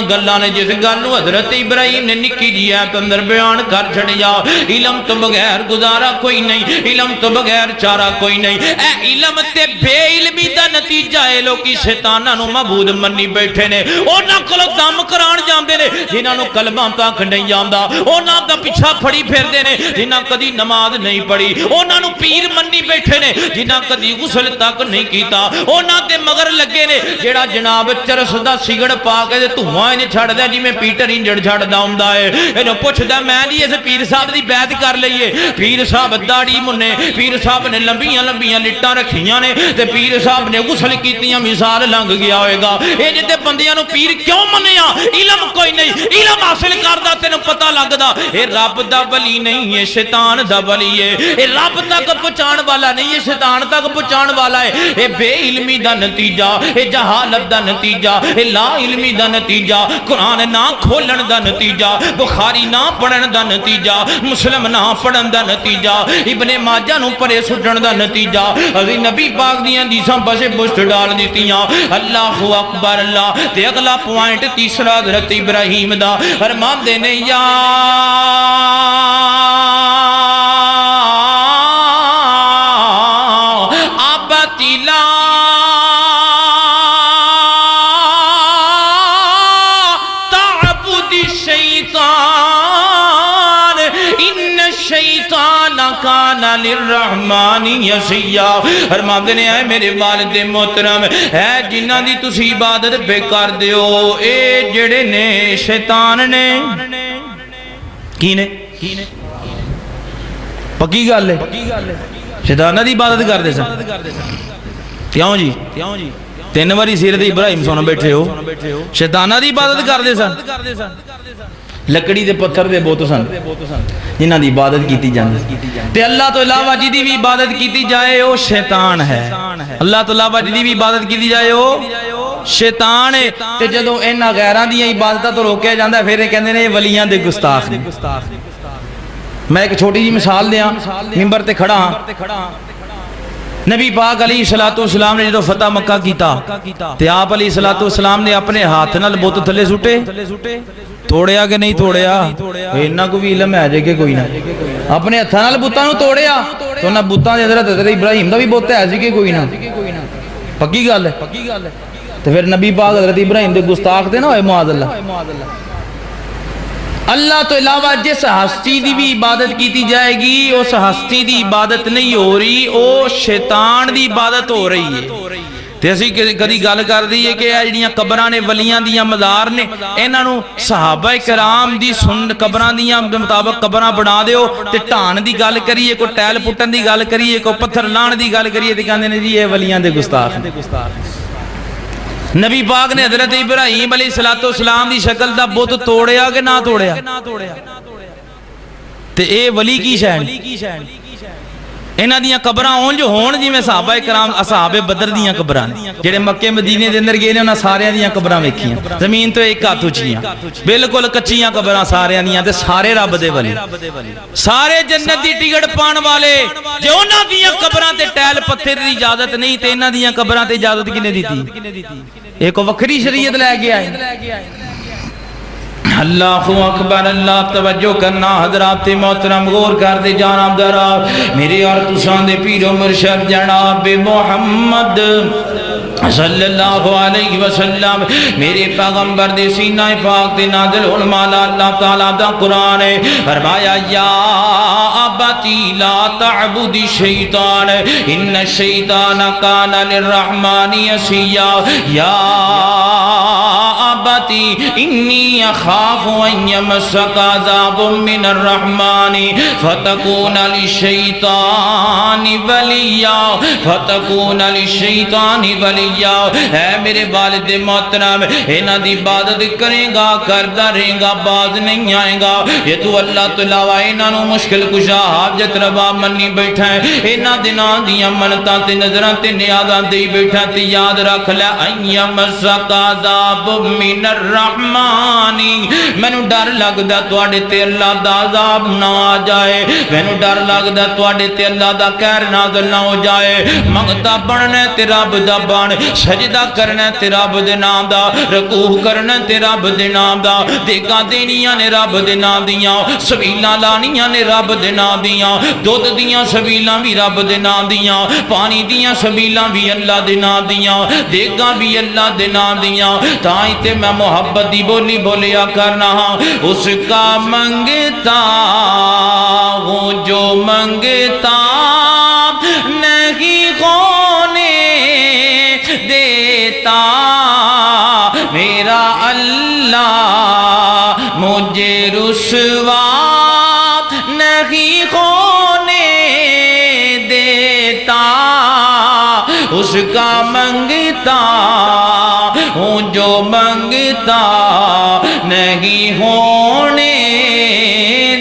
گلاں نے، جس گل نو حضرت ابراہیم نے نکی جی آیت اندر بیان کر چھڑیا۔ علم تو بغیر گزارا کوئی نہیں، علم تو بغیر چارہ کوئی نہیں۔ اے علم تے بے علمی دا نتیجہ ہے لوکی شیطاناں نو معبود منی بیٹھے نے، انہاں کولوں دم کران جاندے نے جنہاں نو کلمہ تک نہیں آندا، انہاں دا پیچھا پھڑی پھردے نے جنہاں کدی نماز نہیں پڑھی، انہاں نو پیر منی بیٹھے نے جنہاں کدی غسل تک نہیں کیتا، انہاں دے مگر لگے نے جیڑا جناب چرس دا سگڑ پا کے دھواں انج چھڑ دے جویں پیٹر انجڑ چھڑدا ہوندا ہے۔ اینو پوچھدا میں جی اس پیر صاحب دی بیعت کر لئیے، پیر صاحب داڑھی مننے، پیر صاحب نے لمبیاں لٹاں رکھیاں نے تے پیر صاحب نے غسل کیتیاں، مثال لنگ گیا ہوئے گا۔ اے جتے بندیاں نو پیر کیوں منیا؟ علم کوئی نہیں، علم حاصل کردا تینوں پتہ لگدا اے رب دا ولی نہیں ہے، شیطان دا ولی ہے، اے رب تک پہنچان والا نہیں ہے، شیطان تک پہنچان والا ہے۔ اے بے علمی دا نتیجہ، اے جہالت دا نتیجہ، اے لا علمی دا نتیجہ، قرآن نہ کھولن دا نتیجہ، بخاری نہ پڑھن دا نتیجہ، مسلم نہ پڑھن دا نتیجہ، ابن ماجہ نو پرے سٹن دا نتیجہ، حضرت نبی پاک دیاں حدیثاں پسے پشت ڈال دیتیاں۔ اللہ اکبر اللہ۔ تے اگلا پوائنٹ تیسرا حضرت ابراہیم دا فرمان دے نے، یا ابت لا للرحمن یسیا فرماندے نے اے میرے والد محترم اے جنہاں دی تسی عبادت پہ کر دیو اے جڑے نے شیطان نے کی نے پکی گل ہے شیطانہ دی عبادت کر دے سن کیوں جی 3 باری سیرت ابراہیم سن بیٹھے ہو شیطانہ دی عبادت کر دے سن لکڑی دے پتھر دے بت سن جنہاں دی عبادت کیتی جاندی تے اللہ تو علاوہ جی دی بھی عبادت کیتی جائے وہ شیطان ہے اللہ تو علاوہ جی دی بھی عبادت کیتی جائے وہ شیطان ہے تے جدوں انہاں غیراں دی عبادتاں تو روکیا جاندا ہے پھر یہ کہندے نے ولیاں دے گستاخ نے میں ایک چھوٹی جی مثال دیاں منبر تے کھڑا ہاں نبی پاک علیہ السلام نے جدو فتح مکہ کیتا تے آپ علیہ السلام نے اپنے ہاتھ نال بت تھلے سٹے توڑیا کہ نہیں توڑیا انہاں کو بھی علم ہے جے کہ کوئی نہ اپنے ہتھاں نال بتاں نوں توڑیا تو نہ بتاں دے حضرت ابراہیم دا بھی بت ہے سی کہ کوئی نہ پکی گل ہے تے پھر نبی پاک حضرت ابراہیم دے گستاخ دے نہ ہوئے معاذ اللہ اللہ تو علاوہ جس ہستی دی بھی عبادت کیتی جائے گی اس ہستی دی عبادت نہیں ہو رہی او شیطان دی عبادت ہو رہی ہے تے اسی کدی گل کر دی ہے کہ جڑیاں قبراں نے ولیاں دیاں مزار نے انہاں نوں صحابہ کرام دی سن قبراں دیاں مطابق قبراں بنا دیو تے ٹھان دی گل کریے کوئی ٹیل پٹن دی گل کریے کوئی پتھر لان دی گل کریے تے کہندے نے جی یہ ولیاں دے گستاخ نبی پاک نے حضرت ابراہیم علیہ السلام دی شکل دا بت توڑیا کہ نہ توڑیا تے اے ولی کی شان انہاں دیاں قبراں اونج ہون جویں صحابہ کرام اصحاب بدر دیاں قبراں جڑے مکے مدینے دے اندر گئے نے انہاں ساریاں دیاں قبراں ویکھیاں زمین تو ایک ہاتھ اونچیاں بالکل کچیاں قبراں ساریاں دیاں تے سارے رب دے ولی سارے جنت دی ٹکٹ پان والے جے انہاں دیاں قبراں تے ٹیل پتھر دی اجازت نہیں تے انہاں دیاں قبراں تے اجازت کنے دتی ایک وکھری شریعت لے گیا ہے اللہ اکبر اللہ توجہ کرنا حضرات محترم غور کر دے جانب درا میرے اور تساں دے پیر و مرشد جناب محمد صلی اللہ علیہ وسلم میرے پیغمبر دے سینہ پاک تے نازل ہون والا اللہ تعالی دا قرآن ہے فرمایا یا ابتی لا تعبد الشیطان ان الشیطان کان للرحمن عصیا یا ابتی انی اخاف ان یمسک عذاب من الرحمن فتکون للشیطان ولیا اے میرے والد محترم انہاں دی عبادت کرے گا کردا رہے گا باز نہیں آئے گا یہ تو اللہ تو علاوہ انہاں نوں مشکل کشا حاجت روا منی بیٹھا ہے انہاں دناں دیاں منتاں تے نظراں تے نیازاں دے بیٹھا تے یاد رکھ لے ایم مسک عذاب من الرحمن مینوں ڈر لگدا تواڈے تے اللہ دا عذاب نہ آ جائے مینوں ڈر لگدا تواڈے تے اللہ دا قہر نازل نہ ہو جائے منگتا بننا تے رب دا بن سجدہ کرنا تے رب دے نام دا رکوع کرنا تے رب دے نام دا دیگاں دینیاں نے رب دے نام دیاں سبیلاں لانیاں نے رب دے نام دیاں دودھ دیاں سبیلاں بھی رب دے نام دیاں پانی دیاں سبیلاں بھی اللہ دے نام دیاں دیگاں بھی اللہ دے نام دیاں تائیں تے میں محبت دی بولی بولیا کرنا ہاں اس کا منگتا ہوں جو منگتا نہیں ہونے دیتا میرا اللہ مجھے رسوا نہیں ہونے دیتا اس کا منگتا ہوں جو منگتا نہیں ہونے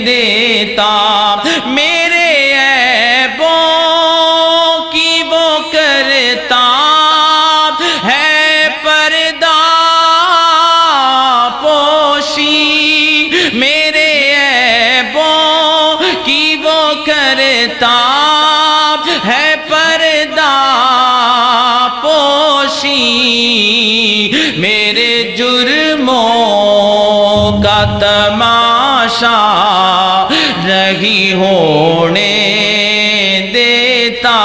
دیتا میرے عیبوں کی وہ کرتا ہے پردہ پوشی میرے عیبوں کی وہ کرتا ہے پردہ پوشی میرے جرموں کا تماشا نہیں ہونے دیتا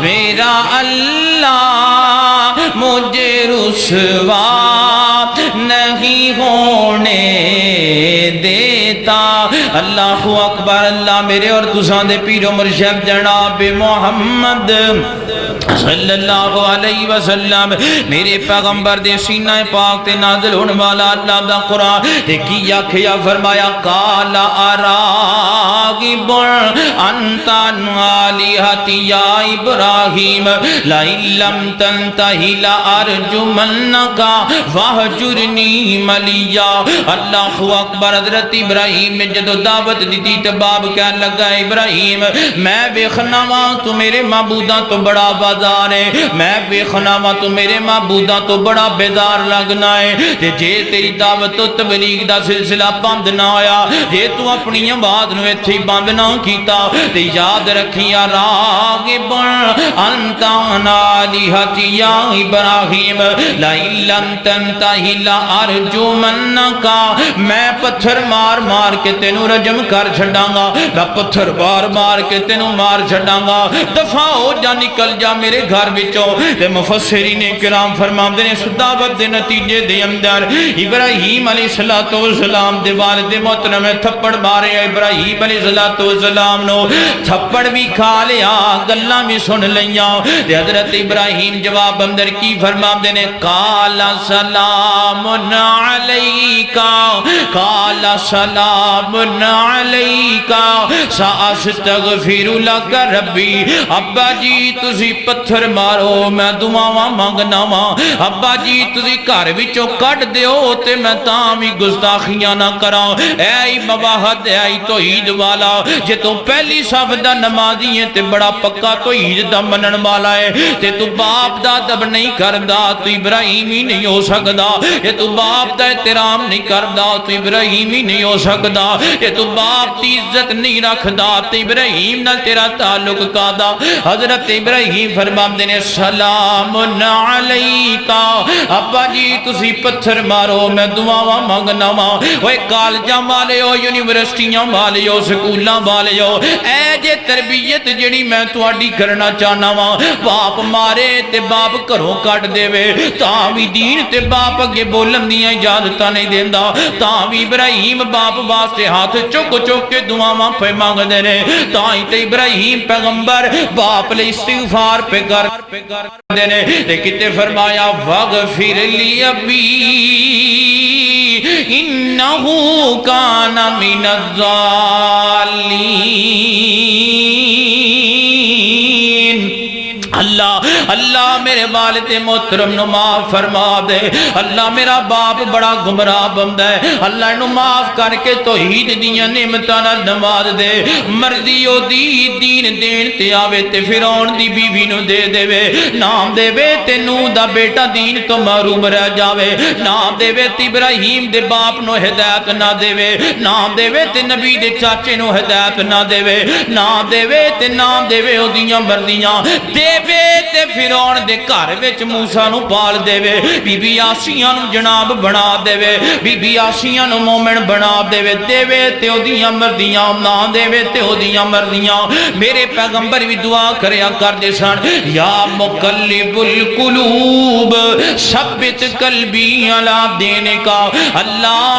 میرا اللہ مجھے رسوا نہیں ہونے دیتا اللہ اکبر اللہ میرے اور تساں دے پیر و مرشد جناب محمد صلی اللہ علیہ وسلم میرے پیغمبر دے سینہ پاک تے نازل ہونے والا اللہ دا قرآن تے کی آکھیا فرمایا قال اراغب انت عن آلہتی یا ابراہیم لئن لم تنتہی لارجمنک واہجرنی ملیا۔ اللہ اکبر حضرت ابراہیم نے جدو دعوت دیتی تو باپ کہنے لگا ابراہیم میں ویکھنا وا تو میرے معبوداں تو بڑا بازار ہے، میں ویکھنا وا تو میرے معبوداں تو بڑا بیدار لگنا ہے، تے جے تیری دعوت و تبلیغ دا سلسلہ بند نہ ہویا، جے تو اپنی آواز نو ایتھے ہی بند نہ کیتا تے یاد رکھیا راغب انت عن آلہتی یا ابراہیم لئن لم تنتہی لارجمنک میں پتھر مار مار کے تینوں رجم کر چھڑاں گا، میں پتھر مار مار کے تینوں مار چھڑاں گا، دفع ہو جا نکل جا میرے گھر وچوں۔ تے مفسرین کرام فرماندے نے اس دعوت دے نتیجے دے اندر ابراہیم علیہ السلام دے والد محترم نے تھپڑ مارے، ابراہیم علیہ السلام نو تھپڑ بھی کھا لیا، گلاں بھی سن لیاں، تے حضرت ابراہیم جواب اندر کی فرماندے نے قال سلام علیکا قال سلام علیکا ساستغفر لک ربی۔ ابا جی تسی پتھر مارو میں دعاواں منگنا وا، ابا جی تسی گھر وچوں کڈ دیو تے میں تاں وی گستاخیاں نہ کراں، اے مواحد اے توحید والا جے تو پہلی صف دا نمازی ہے تے بڑا پکا توحید دا منن والا ہے، تے تو باپ دا ادب نہیں کردا تو ابراہیم ہی نہیں ہو سکدا، یہ تو باپ دا احترام نہیں کردا تو ابراہیم ہی نہیں ہو سکدا، یہ تو باپ دی عزت نہیں رکھدا تو ابراہیم نہ تیرا تعلق کادا۔ حضرت ابراہیم فرماندے نے سلام علیکا، ابا جی تسی پتھر مارو میں دعاواں منگنا وا، اوے کالجاں والے ہو یونیورسٹیاں والے ہو سکولاں والے ہو، اے جے تربیت جڑی میں تواڈی کرنا چاہنا وا، باپ مارے تے باپ گھروں کٹ دے تاں بھی دین تے باپ اگے بولن دیاں اجازتاں نہیں دیندا، تاں بھی ابراہیم باپ واسطے ہاتھ چک چک کے دعاواں پہ مانگدے نے، تاں ہی تے ابراہیم پیغمبر باپ لئی استغفار پہ کردے نے، تے کتے فرمایا واغفر لی ابی انہو کان من الضالین۔ اللہ اللہ میرے والد محترم نو معاف فرما دے، اللہ میرا باپ بڑا گمراہ بندہ ہے، اللہ انہوں معاف کر کے توحید دیاں نعمتاں نال نواز دے، مرضی او دی دین دین تے آوے تے فرعون دی بیوی نو دے دے وے، نام دے وے تے نوح دا بیٹا دین تو محروم رہ جاوے، نام دے وے تے ابراہیم دے باپ نو ہدایت نہ دے وے، نام دے وے تے نبی دے چاچے نو ہدایت نہ دے وے، نام دے وے تے نام دے وے او دیاں مرضیاں دے وے تے فرعون دے گھر وچ موسیٰ نو پال دے وے، بی بی آسیہ نو جناب بنا دے وے، بی بی آسیہ نو مومن بنا دے وے تے او دیاں مرضیاں نہ دے وے تے او دیاں مرضیاں۔ میرے پیغمبر بھی دعا کریا کر دے سن، یا مقلب القلوب ثبت قلبی علی دینک، اللہ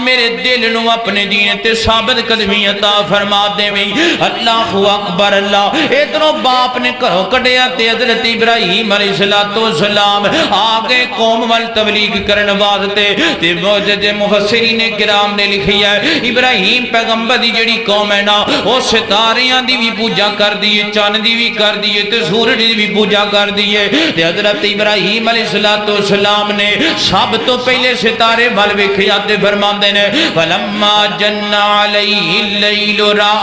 میرے دل نو اپنے دین تے ثابت قدمی عطا فرما دے وے۔ اللہ اکبر اللہ، ادھروں باپ نے گھروں کڈیا تے حضرت ابراہیم علیہ السلام آگے قوم وال تبلیغ کرن واسطے، تے موجود مفسرین کرام نے لکھی ہے ابراہیم پیغمبر دی جڑی قوم ہے نا وہ ستاریاں دی بھی پوجا کر دیئے، چاند دی بھی کر دیئے تے سورج دی بھی پوجا کر دیئے، تے حضرت ابراہیم علیہ السلام نے سب تو پہلے ستارے وال ویکھیا تے فرماندے نے فلما جن علیہ اللیل رآ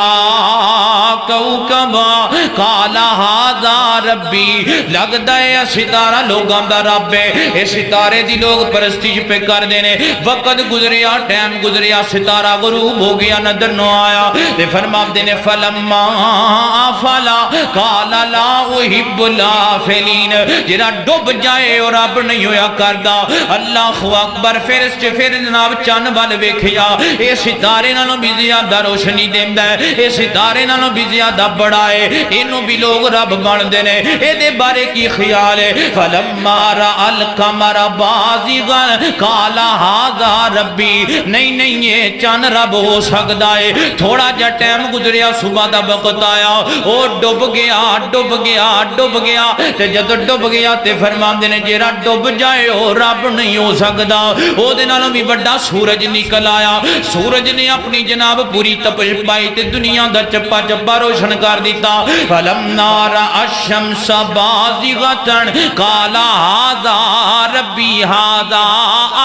کوکبا قال ھذا ربی، لگدا ہے ستارہ لوگاں دا رب ہے، اے ستارے دی لوگ پرستش پہ کر دینے، وقت گزریا ٹائم گزریا ستارہ غروب ہو گیا نظر نہ آیا، تے فرماندے نے فلما آفلا قال لا احب الافلین، جڑا ڈوب جائے اور رب نہیں ہویا کردا۔ اللہ اکبر، پھر جناب چن وال ویکھیا، اے ستارے نالوں بھی زیادہ روشنی دیندا ہے، اے ستارے نالوں بھی زیادہ بڑا ہے، اینوں بھی لوگ رب بن دے نے، اے دے بارے کی خیال ہے فلما رأى القمر بازغا قال هذا ربی نہیں یہ چاند رب ہو سکتا ہے تھوڑا جا ٹائم گزریا صبح دا وقت آیا او ڈب گیا تے جدو ڈب گیا تے فرماندے نے جیڑا ڈب جائے او رب نہیں ہو سکتا او دے نالوں بھی بڑا سورج نکل آیا سورج نے اپنی جناب پوری تپش پائی تے دنیا دا چپا چپا روشن کر دیتا فلما رأى الشمس بازغة قال هذا ربی هذا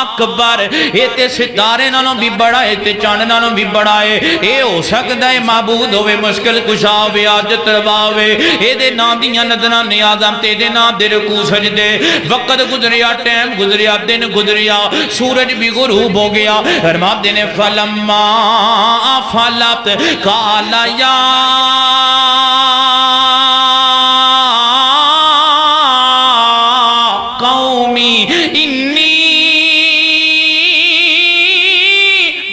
اکبر اے تے ستارے نالوں بھی بڑا ہے تے چاند نالوں بھی بڑا ہے اے ہو سکتا ہے معبود ہوئے مشکل کشا ہوئے حاجت روا ہوئے اے دے نام دیاں نظراں نیازاں تے دے نام دے رکوع سجدے وقت گزریا ٹائم گزریا دن گزریا سورج بھی غروب ہو گیا فرماتے نے فلما افلت قال یا قومی انی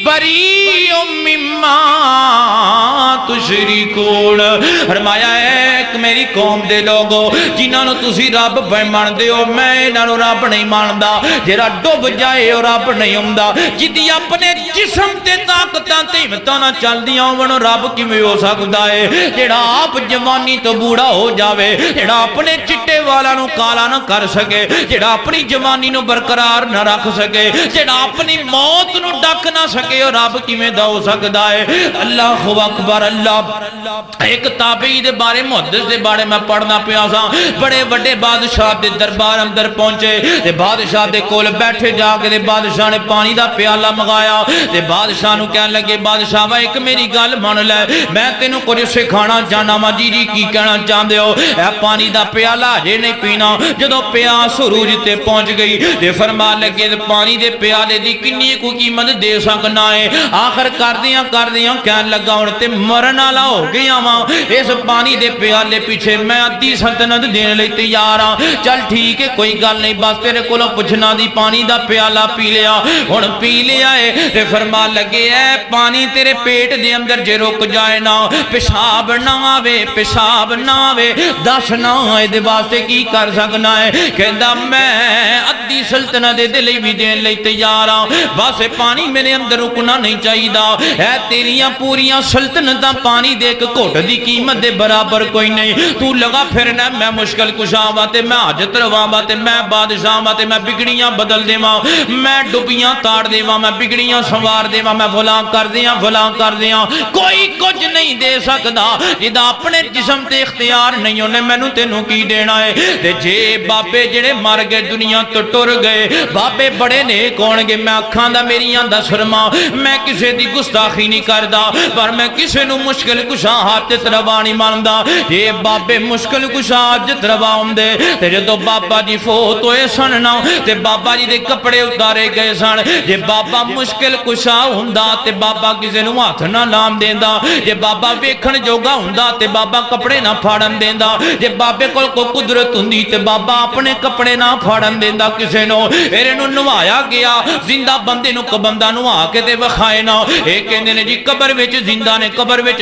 بریء مما تشرکون فرمایا ایک میری قوم دے لوگو جنہاں نو تسی رب پہ مان دے ہو میں انہاں نو رب نہیں ماندا جڑا ڈوب جائے اور رب نہیں ہوندا جدی اپنے جسم تے طاقتاں تے ہمتاں نہ چلدیاں ہون رب کیویں ہو سکدا ہے جڑا آپ جوانی تو بوڑھا ہو جاوے جڑا اپنے چٹے والا نو کالا نہ کر سکے جڑا اپنی جوانی نو برقرار نہ رکھ سکے جڑا اپنی موت نو ڈک نہ سکے اور رب کیویں دا ہو سکدا ہے اللہ اکبر اللہ ایک تابعی دے بارے محدث دے بارے میں پڑھنا پیا سا بڑے بڑے بادشاہ دے دربار اندر پہنچے تے بادشاہ دے کول بیٹھے جا کے تے بادشاہ نے پانی دا پیالہ منگایا تے بادشاہ نو کہنے لگے بادشاہ وا ایک میری گل مان لے میں تینوں کچھ سکھانا چاہنا وا جی کی کہنا چاہندے ہو اے پانی دا پیالہ جے نہیں پینا جدوں پیاس سروج تے پہنچ گئی تے فرما لگے پانی دے پیالے دی کنی کو قیمت دے سکنا ہے آخر کردیاں کہنے لگا ہن تے مرن والا ہو گیا وا اس پانی دے پیالے پیچھے میں ادھی سلطنت دینے لئی تیار ہاں چل ٹھیک ہے کوئی گل نہیں بس تیرے کولوں پوچھنا دی پانی دا پیالہ پی لیا ہن پی لیا ہے تے فرما لگے اے پانی تیرے پیٹ دے اندر جے رک جائے نا پیشاب نہ آوے دس نہ اے دے واسطے کی کر سکنا ہے کہندا میں ادھی سلطنت دے لئی بھی دین لئی تیار ہاں بس پانی میرے اندر رکنا نہیں چاہیدا اے تیریاں پوریاں سلطنتاں پانی دے ایک گھٹ دی قیمت دے برابر کوئی نہیں تو لگا پھرنا میں مشکل کشا وا تے میں حاجت روا وا تے میں بادشاہ وا تے میں بگڑیاں بدل دیواں میں ڈبیاں تاڑ دیواں میں بگڑیاں سوار دیواں میں فلاں کر دیاں کوئی کچھ نہیں دے سکدا جدا اپنے جسم تے اختیار نہیں ہونے مینوں تینوں کی دینا ہے تے جے بابے جڑے مر گئے دنیا تو ٹر گئے بابے بڑے نیک ہون گے میں اکھاں دا میریاں دا سرما میں کسے دی گستاخی نہیں کردا پر میں کسے نو مشکل کشا حاجت روا نہیں ماندا یہ بابے مشکل کشا حاجت روا ہوندے تے جدوں بابا جی فوت ہوئے سن نا تے بابا جی دے کپڑے اتارے گئے سن جے بابا مشکل کشا ہوندا تے بابا کسے نو ہاتھ نہ لام دیندا جے بابا ویکھن جوگا ہوندا تے بابا کپڑے نہ پھاڑن دیندا جے بابے کول کوئی قدرت ہوندی تے بابا اپنے کپڑے نہ پھاڑن دیندا کسے نو ایرے نو نوایا گیا زندہ بندے نو بندہ نوا کے تے وکھائے نا اے کہندے نے جی قبر وچ زندہ نے قبر وچ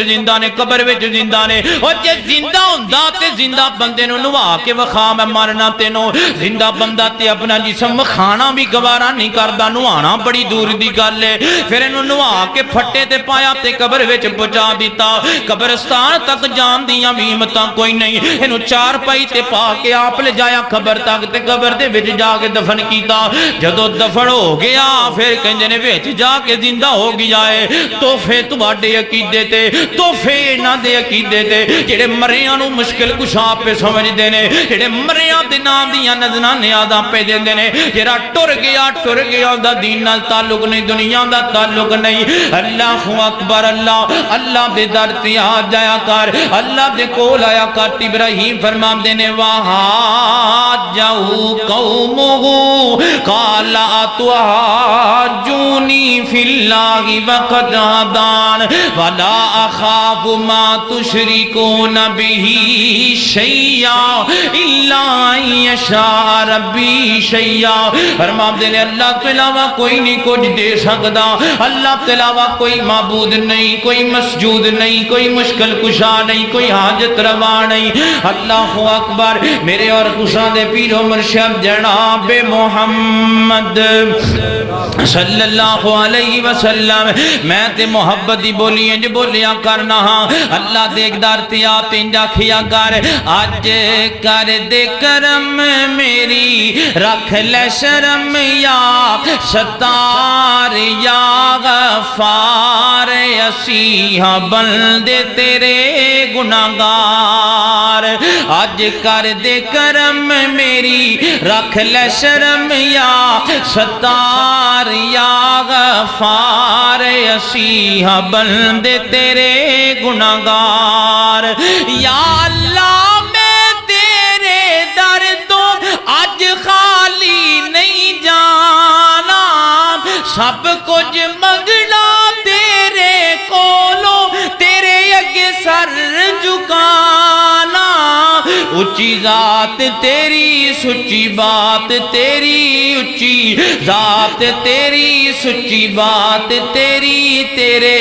زندہ نے او جے زندہ ہوندا تے زندہ بندے نو نوا کے وکھا میں مرنا تینوں زندہ بندہ تے اپنا جسم کھانا بھی گوارا نہیں کردا نوانا بڑی دور دی گل ہے پھر اینو نوا کے پھٹے تے پایا تے قبر وچ پہنچا دیتا قبرستان تک جان دیاں بھی ہمتاں کوئی نہیں اینو چار پائی تے پا کے آپ لے جایا قبر تک تے قبر دے وچ جا کے دفن کیتا جدوں دفن ہو گیا پھر کہندے نے وچ جا کے زندہ ہو گیا ہے تحفے تواڈے عقیدے تے تحفے انہاں دے عقیدے تے جڑے مریاں نو مشکل کشا پہ سمجھدے نے جڑے مریاں دے نام دیاں نظراں نیازاں پہ دیندے نے جڑا ٹر گیا دا دین نال تعلق نہیں دنیا دا تعلق نہیں اللہ اکبر اللہ دے در تے آ جایا کر اللہ دے کول آیا کر ابراہیم فرماندے نے وَحَاجَّهُ قَوْمُهُ قَالَ أَتُحَاجُّونِي فِي اللَّهِ وَقَدْ هَدَانِ وَلَا اخاف ما تشركون به شيئا الا ان يشاء ربي شيئا. فرماتے ہیں اللہ کے علاوہ کوئی نہیں کچھ دے سکتا، اللہ کے علاوہ کوئی معبود نہیں، کوئی مسجود نہیں، کوئی مشکل کشا نہیں، کوئی حاجت روا نہیں. اللہ اکبر. میرے اور تساں دے پیر و مرشد جناب محمد صلی اللہ علیہ وسلم میں تے محبت دی بولی انج بولیا کرنا ہاں. اللہ دیکھدار تے آپ انج آکھیا کر اج کر دے کرم میری رکھ لے شرم یا ستار یا غفار اسی ہاں بندے تیرے گناہگار. اج کر دے کرم میری رکھ لے شرم یا ستار یا غفار اسی ہاں بندے تیرے گناہگار. یا اللہ میں تیرے در تو اج خالی نہیں جانا، سب کچھ منگنا تیرے کولو تیرے اگے سر جھکانا. اچھی ذات تیری سچی بات تیری، اچھی ذات تیری سچی بات تیری، تیرے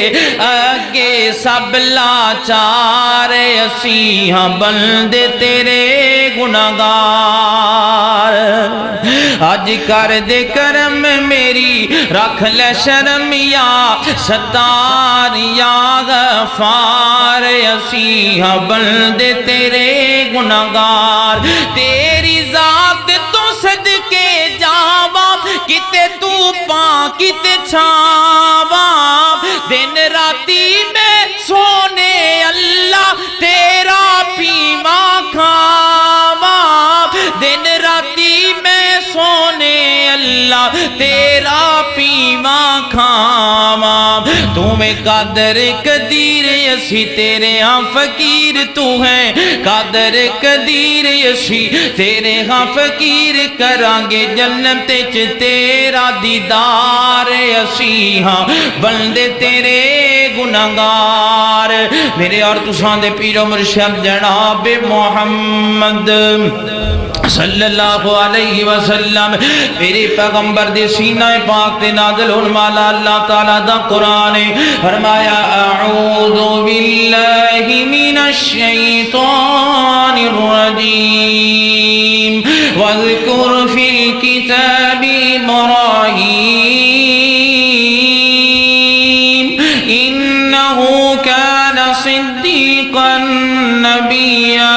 اگے سب لاچار اسی ہاں بندے تیرے گناہگار. اج کر دے کرم میری رکھ لے شرم یا ستار یا غفار اسی ہاں بندے تیرے گناہگار. تیری ذات تو صدقے جاواں کتے تو پاں کتے چھاواں، دن راتی میں سونے اللہ تیرا پیواں کھاواں، دن راتی میں سونے اللہ تیرا پیواں کھاواں. تمہیں قادر قدیر اسی تیرے ہاں فقیر تو ہے، قادر قدیر اسی تیرے ہاں فقیر کرانگے جنت چ تیرا دیدار اسی ہاں بندے تیرے گناہگار. میرے اور تساں دے پیر و مرشد جناب محمد صلی اللہ علیہ وسلم میرے پیغمبر دے سینہ پاک تے نازل ہون والا اللہ تعالیٰ دا قرآن فرمایا اعوذ باللہ من الشیطان الرجیم واذکر فی الکتاب ابراہیم انہو کان صدیقا نبیا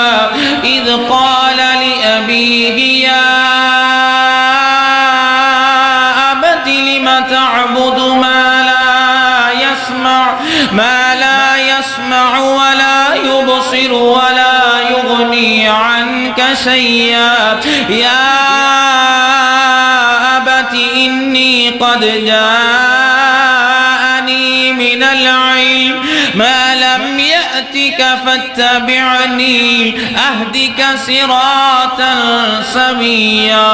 اذ قال لأبیہ یا ابت لم تعبد ما لا يسمع ولا يبصر ولا يغني عنك شيئا يا أبت إني قد جاءني من العلم ما لم يأتك فاتبعني أهدك صراطا سويا.